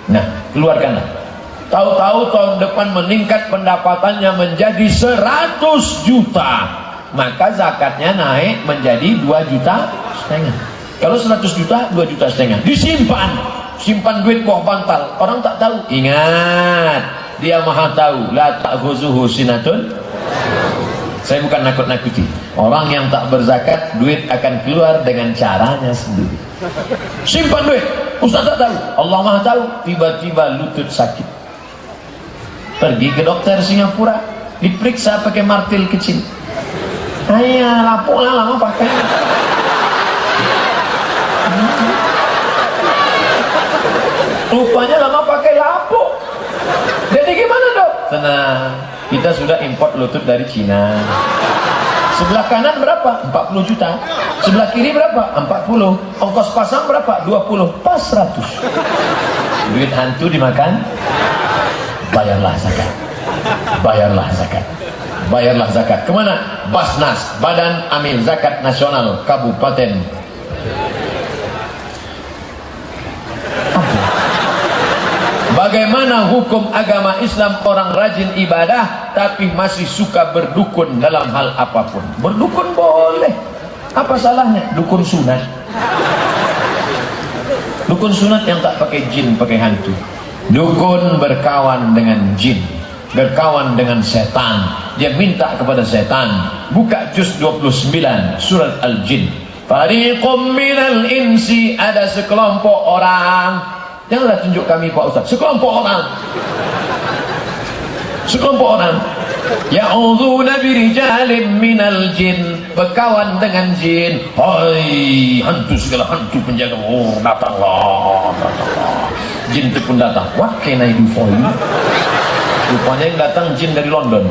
S2: Nah, keluarkanlah. Tahu-tahu tahun depan meningkat pendapatannya menjadi 100 juta. Maka zakatnya naik menjadi 2,5 juta. Kalau 100 juta 2,5 juta. Disimpan, simpan duit bawah bantal, orang tak tahu. Ingat, dia maha tahu. La ta'khuzuhu sinatun. Saya bukan nakut-nakuti. Orang yang tak berzakat, duit akan keluar dengan caranya sendiri. Simpan duit, Ustaz tak tahu, Allah maha tahu. Tiba-tiba lutut sakit, pergi ke dokter Singapura, diperiksa pakai martil kecil. Ayah, lapuk lah lama pakai. Rupanya lama pakai lapuk. Jadi gimana dok? Tenang, kita sudah import lutut dari Cina. Sebelah kanan berapa? 40 juta. Sebelah kiri berapa? 40. Ongkos pasang berapa? 20. Pas 100. Duit hantu dimakan. Bayarlah zakat. Bayarlah zakat. Bayarlah zakat. Kemana? Basnas, Badan Amil Zakat Nasional Kabupaten. Bagaimana hukum agama Islam orang rajin ibadah tapi masih suka berdukun dalam hal apapun? Berdukun boleh. Apa salahnya? Dukun sunat. Dukun sunat yang tak pakai jin, pakai hantu. Dukun berkawan dengan jin, berkawan dengan setan. Dia minta kepada setan. Buka juz 29 surat Al-Jin. Fariqum minal insi, ada sekelompok orang. Janganlah tunjuk kami Pak Ustaz. Sekelompok orang. Sekelompok orang Ya'udzuuna birijalin minal jin, berkawan dengan jin. Hai hantu, segala hantu penjaga, oh datanglah. Jin itu pun datang. What can I do for you? Rupanya yang datang jin dari London.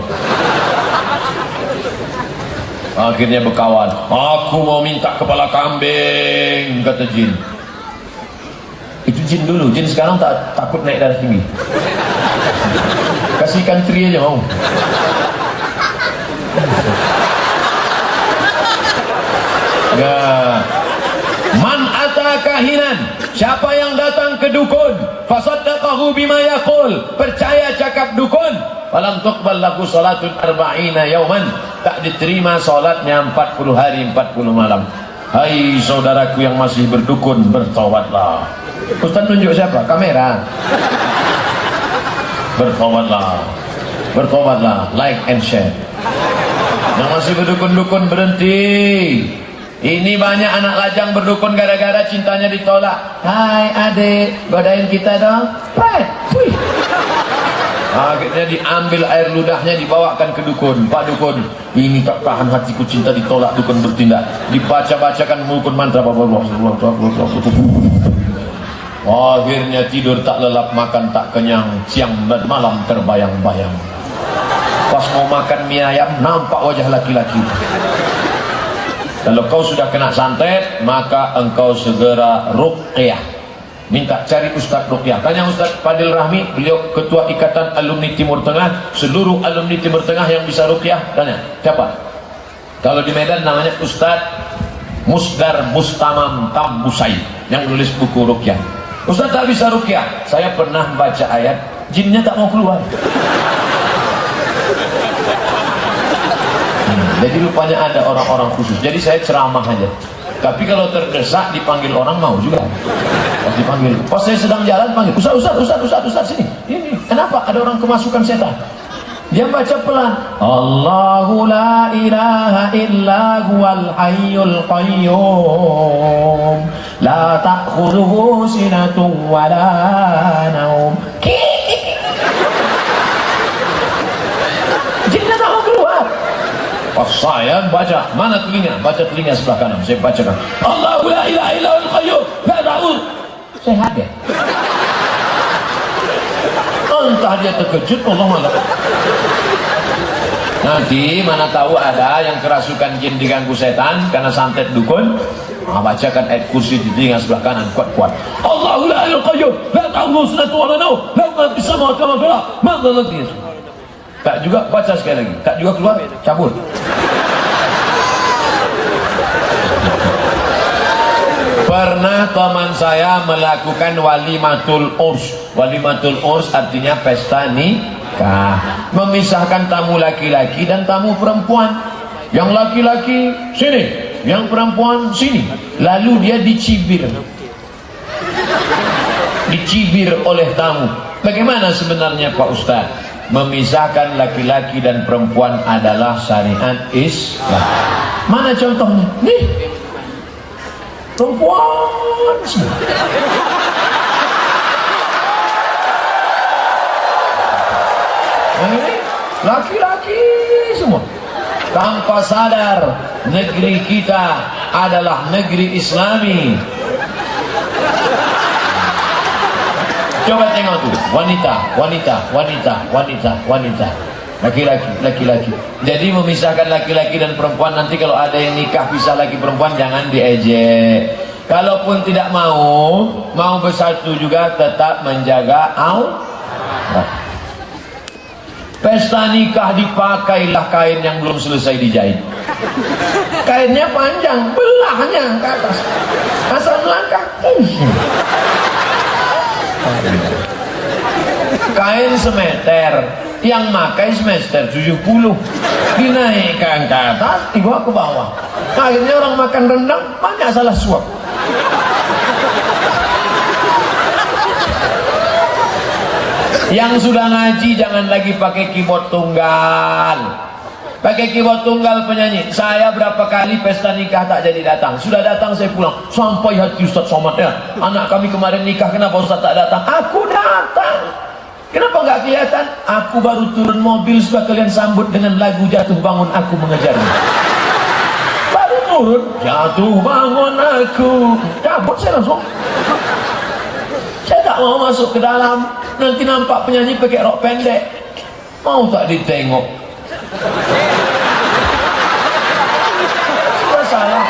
S2: Akhirnya berkawan. Aku mau minta kepala kambing, kata jin. Itu jin dulu, jin sekarang takut naik darah tinggi. Kasih ikan teri aja mau. Nah, man ata kahinan, siapa yang datang ke dukun, fasaddaqahu bima yaqul, percaya cakap dukun, falam tuqbal lahu salatun arba'ina yauman, tak diterima salatnya 40 hari 40 malam. Hai saudaraku yang masih berdukun, bertobatlah. Ustaz tunjuk siapa? Kamera. Bertobatlah, bertobatlah, like and share. Yang masih berdukun-dukun berhenti. Ini banyak anak lajang berdukun gara-gara cintanya ditolak. Hai adik, godain kita dong. Pret, wih. Akhirnya diambil air ludahnya, dibawakan ke dukun. Pak dukun, ini tak tahan hatiku, cinta ditolak. Dukun bertindak, dibaca-bacakan mukun mantra. Akhirnya tidur tak lelap, makan tak kenyang, siang dan malam terbayang-bayang. Pas mau makan mie ayam, nampak wajah laki-laki. Kalau kau sudah kena santet, maka engkau segera ruqyah. Minta cari Ustaz ruqyah. Tanya Ustaz Fadil Rahmi, beliau ketua Ikatan Alumni Timur Tengah. Seluruh alumni Timur Tengah yang bisa ruqyah, tanya siapa? Kalau di Medan namanya Ustaz Musdar Mustamam Tambusai, yang nulis buku ruqyah. Ustaz tak bisa ruqyah. Saya pernah baca ayat, jinnya tak mau keluar. Jadi rupanya ada orang-orang khusus. Jadi saya ceramah aja. Tapi kalau terdesak dipanggil orang mau juga. Pas dipanggil, pas saya sedang jalan panggil, Ustaz sini. Ini kenapa? Ada orang kemasukan setan. Dia baca pelan. Allahu la ilaha illa huwal hayyul qayyum. La ta'khudhuhu sinatun wa la naum. Jinnya tak mau keluar. Pas saya baca, mana telinga? Baca telinga sebelah kanan. Saya bacakan. Allahu la ilaha illa huwal qayyum. La ta'khudhuhu. Saya hadir. Entah dia terkejut, Allah malah. Nanti mana tahu ada yang kerasukan jin diganggu setan karena santet dukun. Bacakan ayat kursi di telinga sebelah kanan kuat-kuat. Allahu la ilaha qayyum, la ta'khudhuhu sinatun wa la naum, lahu ma fis samawati wa ma fil ardh, man dhal ladzi. Tak juga baca sekali lagi. Tak juga keluar, cabut. Pernah teman saya melakukan walimatul urs. Walimatul urs artinya pesta nikah, memisahkan tamu laki-laki dan tamu perempuan. Yang laki-laki sini, yang perempuan sini. Lalu dia dicibir oleh tamu. Bagaimana sebenarnya Pak Ustaz? Memisahkan laki-laki dan perempuan adalah syariat Islam. Mana contohnya? Nih, perempuan semua. Yang ini laki-laki semua. Tanpa sadar negeri kita adalah negeri Islami. Coba tengok tuh, wanita, laki-laki. Jadi memisahkan laki-laki dan perempuan, nanti kalau ada yang nikah pisah laki perempuan jangan diejek. Kalaupun tidak mau bersatu juga tetap menjaga aurat. Pesta nikah dipakailah kain yang belum selesai dijahit. Kainnya panjang, belahnya ke atas. Asal melangkah. Kain semeter, yang makai semester 70, dinaikkan ke atas, dibawa ke bawah. Akhirnya orang makan rendang banyak salah suap. Yang sudah ngaji jangan lagi pakai keyboard tunggal. Pakai keyboard tunggal penyanyi. Saya berapa kali pesta nikah tak jadi datang. Sudah datang saya pulang. Sampai hati Ustaz Somad ya. Anak kami kemarin nikah, kenapa Ustaz tak datang? Aku datang. Kenapa nggak kelihatan? Aku baru turun mobil sudah kalian sambut dengan lagu Jatuh Bangun Aku Mengejarnya. Baru turun, jatuh bangun aku, cabut saya langsung. Saya tak mau masuk ke dalam, nanti nampak penyanyi pakai rok pendek. Mau tak ditengok? Sudah salah.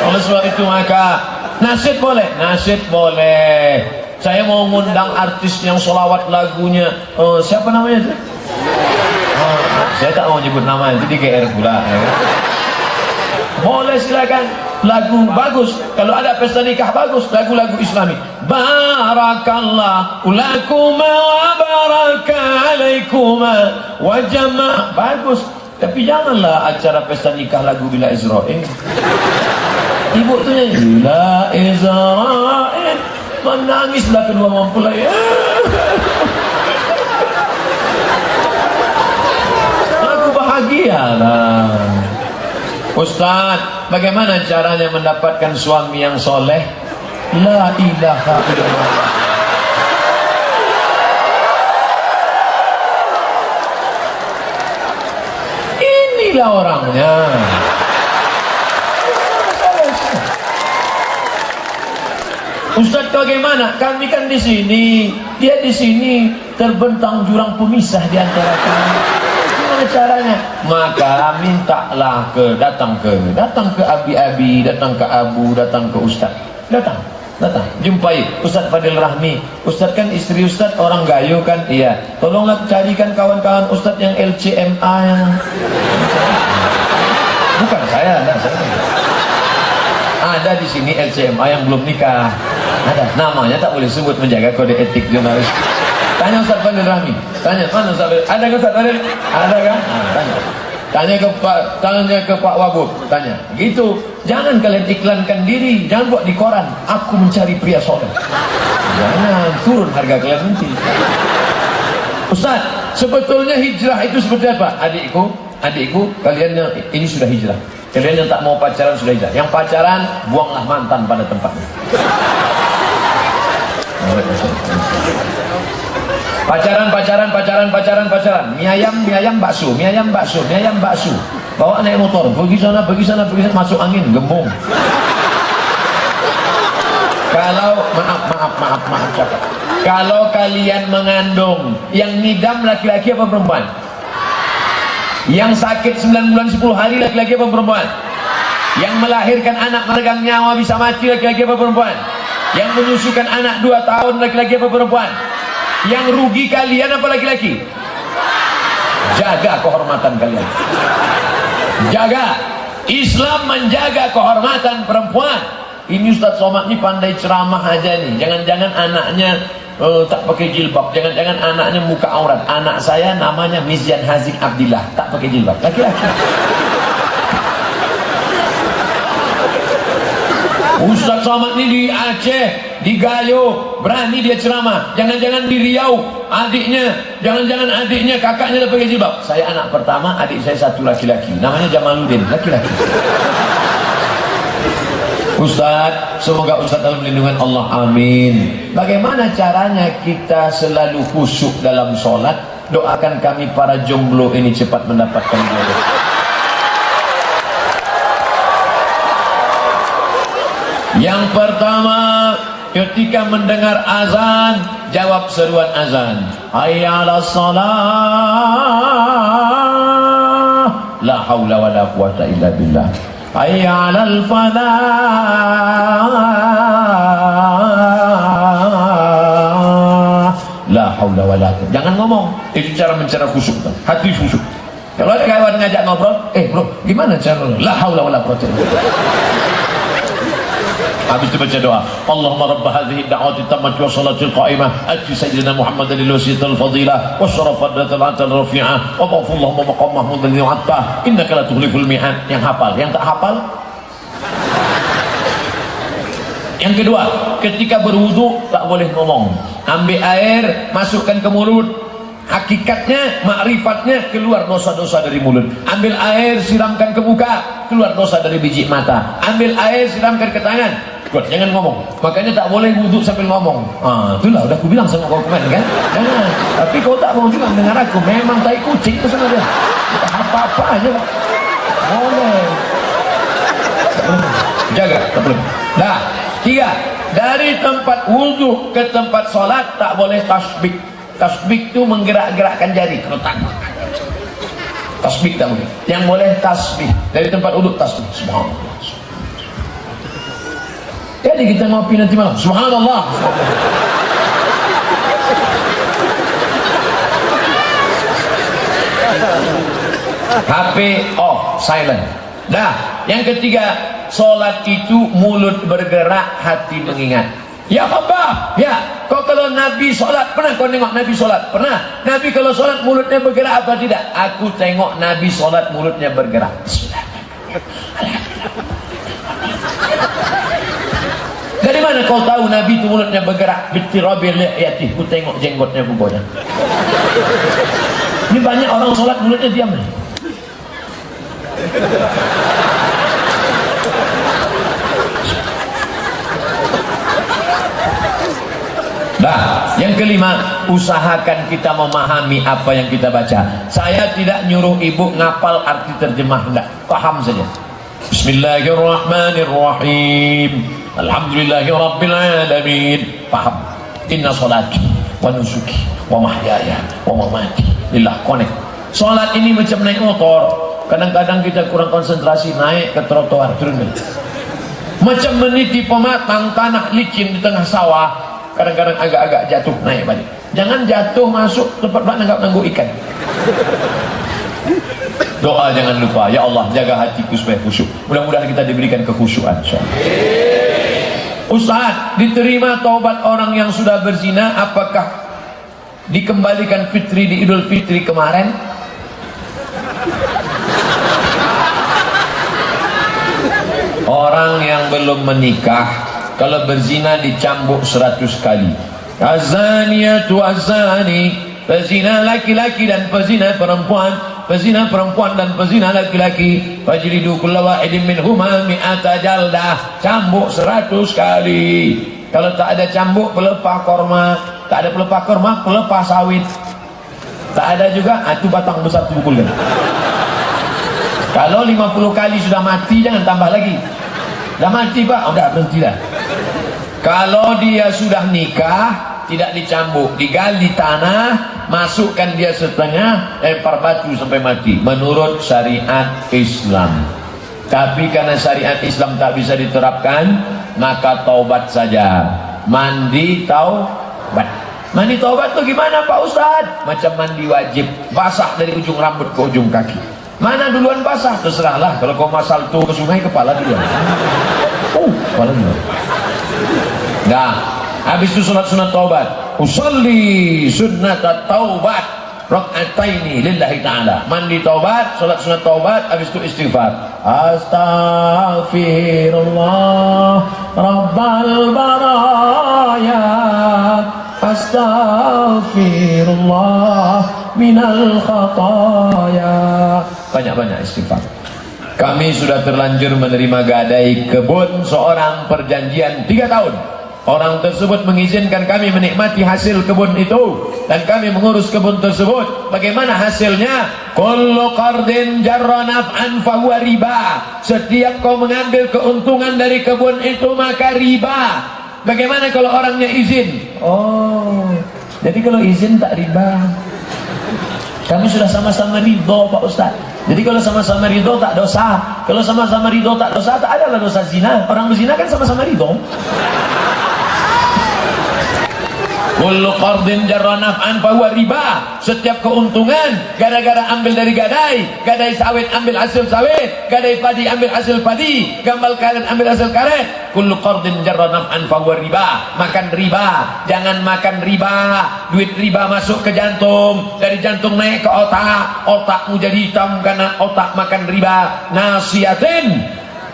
S2: Oleh sebab itu maka nasyid boleh, nasyid boleh. Saya mau ngundang artis yang solawat lagunya, siapa namanya itu? Saya tak mau nyebut nama, itu di GR pula. Ya. Boleh silakan, lagu bagus. Kalau ada pesta nikah bagus, lagu-lagu Islami. Barakallahu lakuma wa baraka alaikuma wa jama', bagus. Tapi janganlah acara pesta nikah lagu Bila Israel. Ibu tu nyanyi Bila Israel, menangislah kedua mempelai. Lagu bahagia lah. Ustaz, bagaimana caranya mendapatkan suami yang soleh? La ilaha illallah. Inilah orangnya. Ustaz, bagaimana? Kami kan di sini, dia di sini, terbentang jurang pemisah di antara kami. Gimana caranya? Maka mintalah datang ke Abi-Abi, datang ke Abu, datang ke Ustaz. Datang, jumpai Ustaz Fadil Rahmi. Ustaz kan istri Ustaz orang Gayo kan? Iya. Tolonglah carikan kawan-kawan Ustaz yang LCMA yang... Bukan saya, enggak saya. Ada di sini LCMA yang belum nikah. Ada, namanya tak boleh sebut, menjaga kode etik jurnalis. Tanya Ustaz Fadil Rahmi, tanya mana Ustaz Fadil? Ada ke Ustaz Fadil? Ada kan? Tanya. Tanya ke Pak Wabub, tanya. Gitu. Jangan kalian iklankan diri, jangan buat di koran. Aku mencari pria soleh. Jangan turun harga kalian nanti. Ustaz, sebetulnya hijrah itu seperti apa? Adikku, kalian yang ini sudah hijrah. Kalian yang tak mau pacaran sudah hijrah. Yang pacaran, buanglah mantan pada tempatnya. Pacaran. Mie ayam bakso. Bawa naik motor, pergi sana, masuk angin, gembung. Kalau maaf cakap. Kalau kalian mengandung, yang ngidam laki-laki apa perempuan? Yang sakit 9 bulan 10 hari laki-laki apa perempuan? Yang melahirkan anak meregang nyawa bisa mati laki-laki apa perempuan? Yang menyusukan anak 2 tahun laki-laki apa perempuan? Yang rugi kalian apa laki-laki? Jaga kehormatan kalian. Jaga. Islam menjaga kehormatan perempuan. Ini Ustaz Somad ini pandai ceramah aja nih. Jangan-jangan anaknya tak pakai jilbab. Jangan-jangan anaknya muka aurat. Anak saya namanya Mizyan Hazik Abdillah, tak pakai jilbab. Laki-laki. Ustaz Somad ini di Aceh, di Gayo, berani dia ceramah. Jangan-jangan di Riau, jangan-jangan adiknya, kakaknya tak pakai jilbab. Saya anak pertama, adik saya satu laki-laki. Namanya Jamaluddin, laki-laki. Ustaz, semoga Ustaz dalam lindungan Allah, amin. Bagaimana caranya kita selalu khusyuk dalam sholat? Doakan kami para jomblo ini cepat mendapatkan jodoh. Yang pertama, ketika mendengar azan, jawab seruan azan. Hayya 'alas shalah, la haula wala quwata illa billah. Hayya 'alal falah, la haula wala quwata. Jangan ngomong, itu cara mencari khusyuk, hati khusyuk. Kalau ada kawan ngajak ngobrol, bro, gimana cara? La haula wala quwata illa billah. Habis itu baca doa, Allahumma rabb hadhihi ad-da'wati tammati wa salatil qa'imah ati sayyidina Muhammadan lil wasilatil fadilah wa syarafatil rafi'ah wa Allahumma maqam mahmud alladhi wa'adta innaka la tukhliful mi'ad. Yang hafal, yang tak hafal. Yang kedua, ketika berwudu tak boleh ngomong. Ambil air, masukkan ke mulut. Hakikatnya, makrifatnya keluar dosa-dosa dari mulut. Ambil air, siramkan ke muka, keluar dosa dari biji mata. Ambil air, siramkan ke tangan, kuat, jangan ngomong. Makanya tak boleh wudhu sambil ngomong. Itulah udah aku bilang sama kau kemarin kan, jangan. Tapi kau tak mau juga dengar aku, memang tai kucing itu sebenarnya. Apa-apa aja boleh. Jaga, tak boleh. Nah, 3, dari tempat wudhu ke tempat sholat tak boleh tasbih. Tasbih itu menggerak-gerakkan jari, kerutan. Tasbih tak boleh. Yang boleh tasbih dari tempat wudhu, tasbih. Subhanallah. Jadi kita ngopi nanti malam, subhanallah. HP off, silent. Dah, yang ketiga, solat itu mulut bergerak, hati mengingat. Ya apa? Ya, kau kalau Nabi solat, pernah kau tengok Nabi solat? Pernah. Nabi kalau solat mulutnya bergerak apa tidak? Aku tengok Nabi solat mulutnya bergerak. Dari mana kau tahu Nabi itu mulutnya bergerak? Bitirabil li'yati, ku tengok jenggotnya bubonya. Ini banyak orang solat mulutnya diam. Nah, yang kelima, usahakan kita memahami apa yang kita baca. Saya tidak nyuruh ibu ngapal arti terjemah, enggak, paham saja. Bismillahirrahmanirrahim. Alhamdulillahirrabbilalamin. Paham. Inna salati wa nusuki wa mahyaya wa mamati lillah. Connect. Salat ini macam naik motor. Kadang-kadang kita kurang konsentrasi, naik ke trotoar, turun. Macam meniti pematang tanah licin di tengah sawah. Kadang-kadang agak-agak jatuh, naik balik. Jangan jatuh masuk tempat nanggap-nanggup ikan. Doa jangan lupa, ya Allah jaga hatiku supaya khusyuk. Mudah-mudahan kita diberikan kekhusyuan. Ustaz, diterima taubat orang yang sudah berzina, apakah dikembalikan fitri di Idul Fitri kemarin? Orang yang belum menikah kalau berzina dicambuk 100 kali. Azaniyatu azani, pezina laki-laki dan pezina perempuan, pezina perempuan dan pezina laki-laki, fajlidu kulla wahidin minhuma mi'ata jaldah, cambuk 100 kali. Kalau tak ada cambuk, pelepah korma. Tak ada pelepah korma, pelepah sawit. Tak ada juga, itu batang besar dipukulkan. Kalau 50 kali sudah mati, jangan tambah lagi. Dah mati pak, udah berhenti dah. Kalau dia sudah nikah, tidak dicambuk, digali tanah, masukkan dia setengah, lempar batu sampai mati, menurut syariat Islam. Tapi karena syariat Islam tak bisa diterapkan, maka taubat saja. Mandi taubat. Mandi taubat tuh gimana Pak Ustadz? Macam mandi wajib, basah dari ujung rambut ke ujung kaki. Mana duluan basah? Terserahlah. Kalau kau masal tuh ke sungai, kepala duluan. Kepala duluan. Nah, habis itu sunat taubat. Usolli sunnat taubat rak'ataini lillahi ta'ala. Mandi taubat, salat sunat taubat, habis itu istighfar. Astaghfirullah rabbal baraya, astaghfirullah minal khataya. Banyak-banyak istighfar. Kami sudah terlanjur menerima gadai kebun seorang perjanjian 3 tahun. Orang tersebut mengizinkan kami menikmati hasil kebun itu, dan kami mengurus kebun tersebut. Bagaimana hasilnya? Kullu qardin jarra naf'an fahuwa riba. Setiap kau mengambil keuntungan dari kebun itu maka riba. Bagaimana kalau orangnya izin? Jadi kalau izin tak riba. Kami sudah sama-sama ridho Pak Ustaz. Jadi kalau sama-sama ridho tak dosa. Kalau sama-sama ridho tak dosa, tak adalah dosa zina. Orang berzina kan sama-sama ridho. Kullu qardin jarra naf'an fahuwa riba. Setiap keuntungan gara-gara ambil dari gadai sawit ambil hasil sawit, gadai padi ambil hasil padi, gambal karet ambil hasil karet. Kullu qardin jarra naf'an fahuwa riba. Makan riba, jangan makan riba. Duit riba masuk ke jantung, dari jantung naik ke otak, otakmu jadi hitam karena otak makan riba. Nasiyatin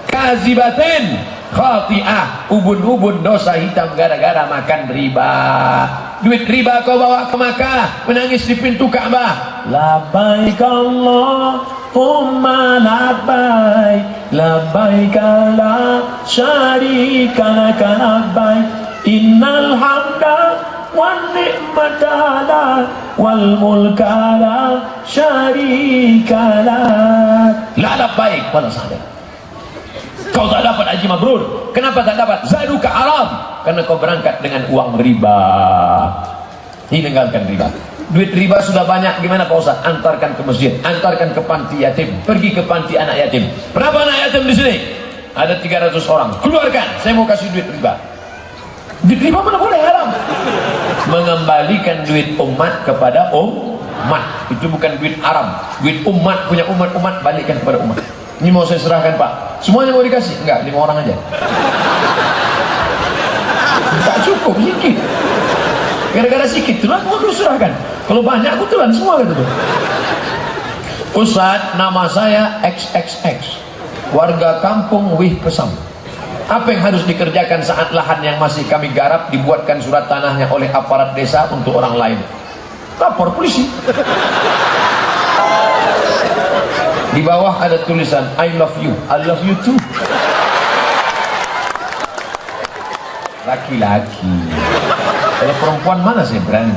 S2: kazibatin khati'ah, ubun-ubun dosa hitam gara-gara makan riba. Duit riba kau bawa ke Makkah, menangis di pintu Ka'bah, labbaik Allahumma labbaik labbaik la syarika lak labbaik innal hamda wan ni'mata lak wal mulka la syarika lak. La labbaik wala sa'daik. Kau tak dapat haji mabrur. Kenapa tak dapat? Zaduka haram, karena kau berangkat dengan uang riba. Tinggalkan riba. Duit riba sudah banyak, gimana Pak Ustaz? Antarkan ke masjid, antarkan ke panti yatim, pergi ke panti anak yatim. Berapa anak yatim di sini? Ada 300 orang. Keluarkan, saya mau kasih duit riba. Duit riba mana boleh, haram. Mengembalikan duit umat kepada umat, itu bukan duit haram. Duit umat, punya umat, balikkan kepada umat. Ini mau saya serahkan Pak. Semuanya mau dikasih? Enggak, 5 orang aja. Tak cukup, sedikit. Gara-gara sedikit, tuh aku serahkan. Kalau banyak aku telan semua gitu. Ustaz, nama saya XXX, warga kampung Wih Pesam. Apa yang harus dikerjakan saat lahan yang masih kami garap dibuatkan surat tanahnya oleh aparat desa untuk orang lain? Lapor polisi. Di bawah ada tulisan I love you, I love you too. Laki-laki. Kalau perempuan mana saya berani?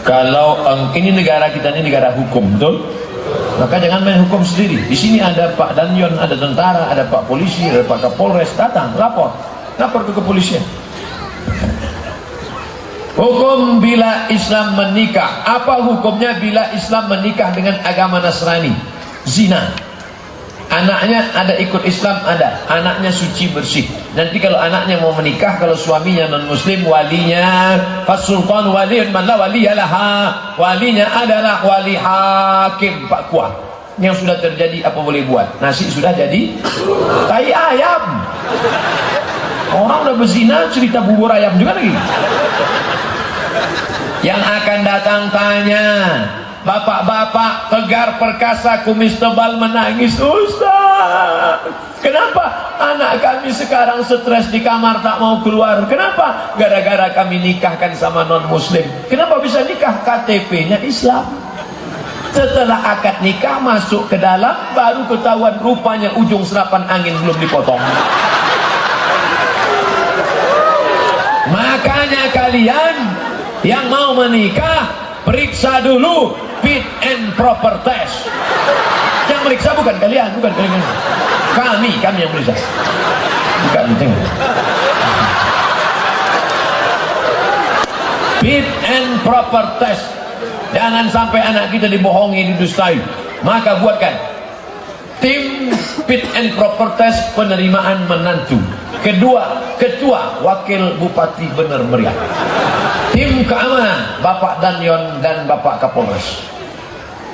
S2: Kalau ini negara kita, ini negara hukum, betul? Maka jangan main hukum sendiri. Di sini ada Pak Danyon, ada tentara, ada Pak polisi, ada Pak Kapolres, datang lapor ke kepolisian. Hukum bila Islam menikah. Apa hukumnya bila Islam menikah dengan agama Nasrani? Zina. Anaknya ada ikut Islam, ada. Anaknya suci bersih. Nanti kalau anaknya mau menikah, kalau suaminya non muslim, walinya fasultan waliyun man la waliyalaha. Walinya adalah wali hakim, Pak Kuah. Yang sudah terjadi apa boleh buat? Nasi sudah jadi tai ayam. Orang udah berzina, cerita bubur ayam juga lagi. Yang akan datang tanya, bapak-bapak tegar perkasa kumis tebal menangis, Ustaz, kenapa anak kami sekarang stres di kamar tak mau keluar? Kenapa? Gara-gara kami nikahkan sama non muslim. Kenapa bisa nikah? KTP-nya Islam. Setelah akad nikah masuk ke dalam, baru ketahuan rupanya ujung serapan angin belum dipotong. Makanya kalian yang mau menikah, periksa dulu fit and proper test. Yang meriksa bukan kalian, kami yang meriksa. Bukan penting. Fit and proper test. Jangan sampai anak kita dibohongi, didustai. Maka buatkan tim fit and proper test penerimaan menantu. Kedua, ketua wakil bupati Bener Meriah. Tim keamanan Bapak Danyon dan Bapak Kapolres.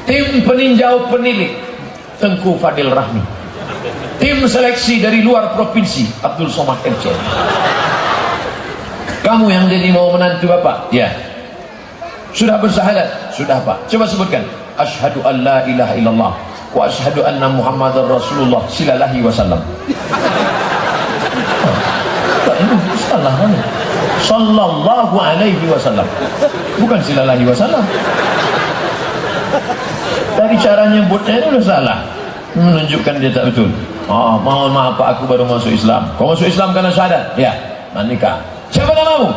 S2: Tim peninjau penilik Tengku Fadil Rahmi. Tim seleksi dari luar provinsi Abdul Somad MC. Kamu yang jadi mau menantu Bapak? Ya. Sudah bersyahadat? Sudah Pak. Coba sebutkan. Asyhadu an la ilaha illallah wa asyhadu anna Muhammadar Rasulullah sallallahu wasallam. Salah kan? Sallallahu alaihi wasallam. Bukan sallallahu wasallam. Dari cara nyebutnya itu udah salah. Menunjukkan dia tak betul. Oh, mohon maaf Pak, aku baru masuk Islam. Kau masuk Islam karena syahadat? Ya, menikah. Siapa namamu?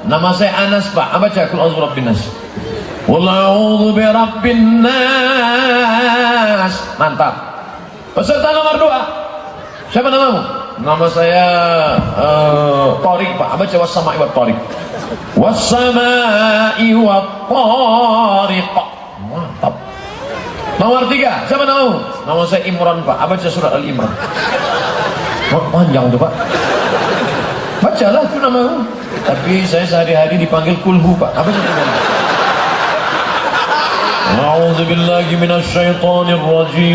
S2: Nama saya Anas Pak. Baca Qul a'udzu birabbin nas. Qul a'udzu birabbin nas. Mantap. Peserta nomor 2. Siapa namamu? Nama saya Torik Pak. Baca wassama'i wat Torik. Wassama'i wat Torik. Mantap. Nomor 3. Siapa namamu? Nama saya Imran Pak. Baca surat Al-Imran. Panjang tuh Pak. Bacalah itu namamu. Tapi saya sehari-hari dipanggil Kulhu Pak. Apa sih namanya? A'udzu billahi minasy syaithanir rajim.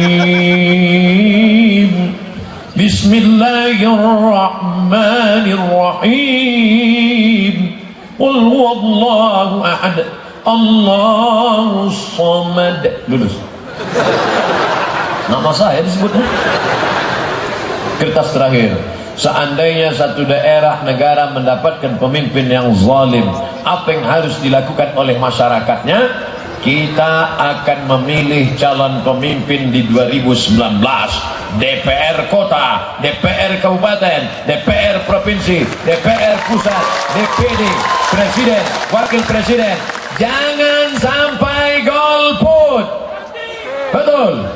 S2: Bismillahirrahmanirrahim. Qul huwallahu ahad. Allahus samad. Lulus. Nama saya disebutnya. Kertas terakhir. Seandainya satu daerah negara mendapatkan pemimpin yang zalim, apa yang harus dilakukan oleh masyarakatnya? kita akan memilih calon pemimpin di 2019, DPR kota, DPR kabupaten, DPR provinsi, DPR pusat, DPD, presiden, wakil presiden. Jangan sampai golput. Betul.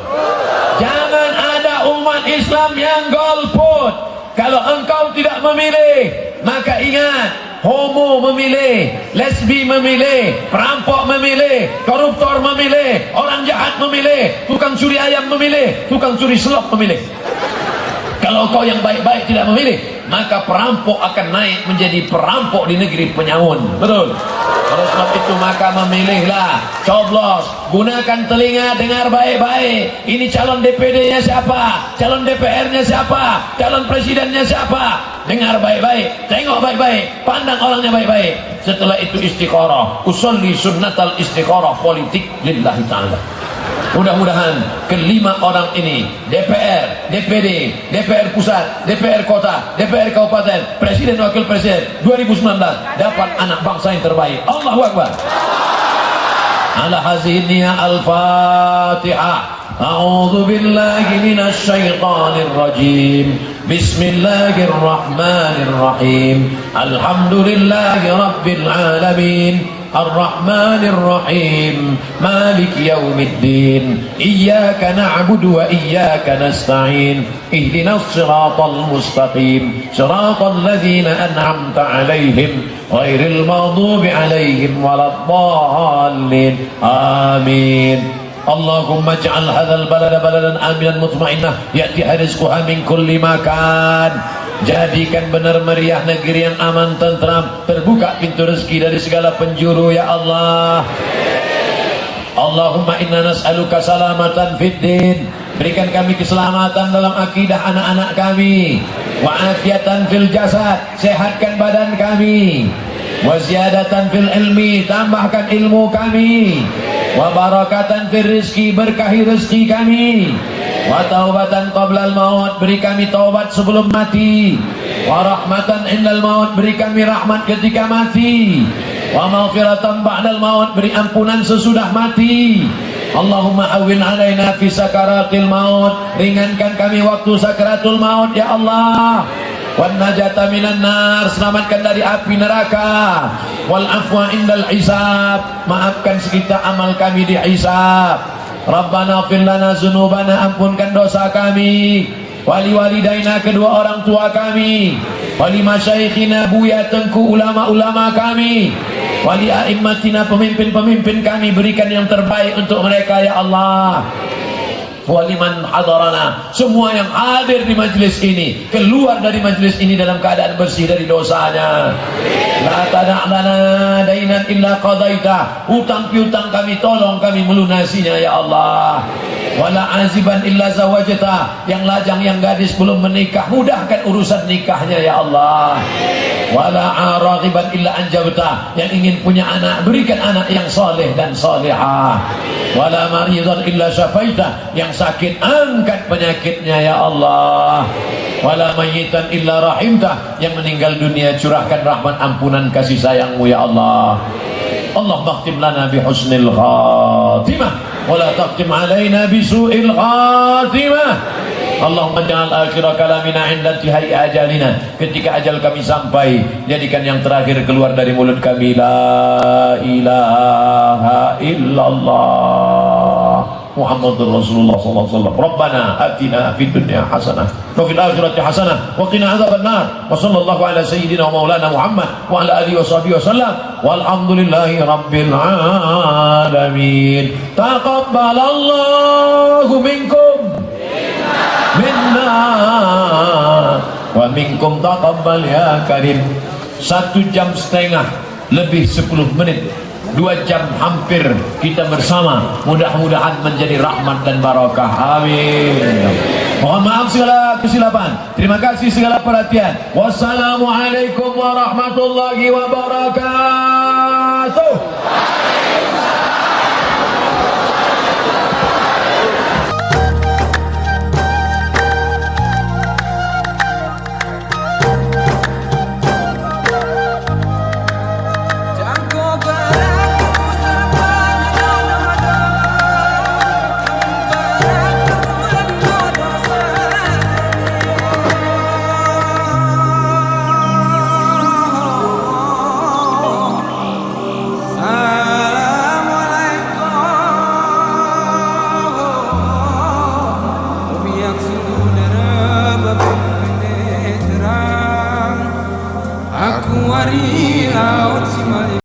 S2: Jangan ada umat Islam yang golput. Kalau engkau tidak memilih, maka ingat, homo memilih, lesbi memilih, perampok memilih, koruptor memilih, orang jahat memilih, tukang curi ayam memilih, tukang curi selop memilih. Kalau kau yang baik-baik tidak memilih, maka perampok akan naik menjadi perampok di negeri penyamun. Betul. Oleh sebab itu maka memilihlah, coblos, gunakan telinga, dengar baik-baik. Ini calon DPD-nya siapa? Calon DPR-nya siapa? Calon presidennya siapa? Dengar baik-baik, tengok baik-baik, pandang orangnya baik-baik. Setelah itu istikharah, usolli sunnatal istikharah politik lillahi ta'ala. Mudah-mudahan kelima orang ini, DPR, DPD, DPR pusat, DPR kota, DPR kabupaten, presiden, wakil presiden 2019 dapat anak bangsa yang terbaik. Allahu Akbar. Ala haziniyah al-Fatihah. A'udzu billahi minasy syaithanir rajim. Bismillahirrahmanirrahim. Alhamdulillahi rabbil alamin. الرحمن الرحيم مالك يوم الدين إياك نعبد وإياك نستعين اهدنا الصراط المستقيم صراط الذين أنعمت عليهم غير المغضوب عليهم ولا الضالين آمين اللهم اجعل هذا البلد بلدا آمنا مطمئنا يأتيها رزقها من كل مكان. Jadikan benar meriah negeri yang aman, tentram, terbuka pintu rezeki dari segala penjuru ya Allah. Allahumma inna nas'aluka salamatan fid din. Berikan kami keselamatan dalam akidah anak-anak kami. Wa afiatan fil jasad, sehatkan badan kami. Wa ziyadatan fil ilmi, tambahkan ilmu kami. Wa barakatan fil rizki, berkahi rezeki kami. Wa taubatan qablal maut, beri kami taubat sebelum mati. Wa rahmatan indal maut, beri kami rahmat ketika mati. Wa maghfiratan ba'dal maut, beri ampunan sesudah mati. Allahumma awwin alaina fi sakaratil maut, ringankan kami waktu sakaratul maut ya Allah. Wan najata minan nar, selamatkan dari api neraka. Wal afwa indal hisab, maafkan sekitar amal kami di hisab. Rabbana ighfir lana dzunubana, ampunkan dosa kami. Wali walidaina, kedua orang tua kami. Wali masyaikhina, buya tengku ulama-ulama kami. Wali a'immatina, pemimpin-pemimpin kami, berikan yang terbaik untuk mereka ya Allah. Waliman hadarana, semua yang hadir di majlis ini, keluar dari majlis ini dalam keadaan bersih dari dosanya. La tada'lana dainan illa qadaita, hutang piutang kami tolong kami melunasinya ya Allah. Wala aziban illa zawajta, yang lajang yang gadis belum menikah, mudahkan urusan nikahnya ya Allah. Wala araghiban illa anjabta, yang ingin punya anak, berikan anak yang soleh dan solehah. Wala maridan illa syafaita, yang sakit angkat penyakitnya ya Allah. Wala mayyitan illa rahimta, yang meninggal dunia curahkan rahmat ampunan kasih sayangmu ya Allah. Allah makhtim lana bi husnil khatimah wala taqtim alaina bi su'il khatimah. Allahumma ja'al akhira kalamina inda intihai ajalina, ketika ajal kami sampai, jadikan yang terakhir keluar dari mulut kami la ilaha illallah Muhammadur Rasulullah sallallahu alaihi wasallam. Rabbana atina fid dunya hasanah wa fil akhirati hasanah wa qina adzabannar. Wa sallallahu ala sayyidina wa maulana Muhammad wa ala alihi wa sahbihi wasallam. Walhamdulillahi rabbil alamin. Taqabbalallahu minkum minna wa minkum taqabbal ya karim. 1 jam setengah lebih 10 menit, 2 jam hampir kita bersama, mudah-mudahan menjadi rahmat dan barakah, amin. Mohon maaf segala kesilapan, terima kasih segala perhatian. Wassalamualaikum warahmatullahi wabarakatuh.
S3: tuwarina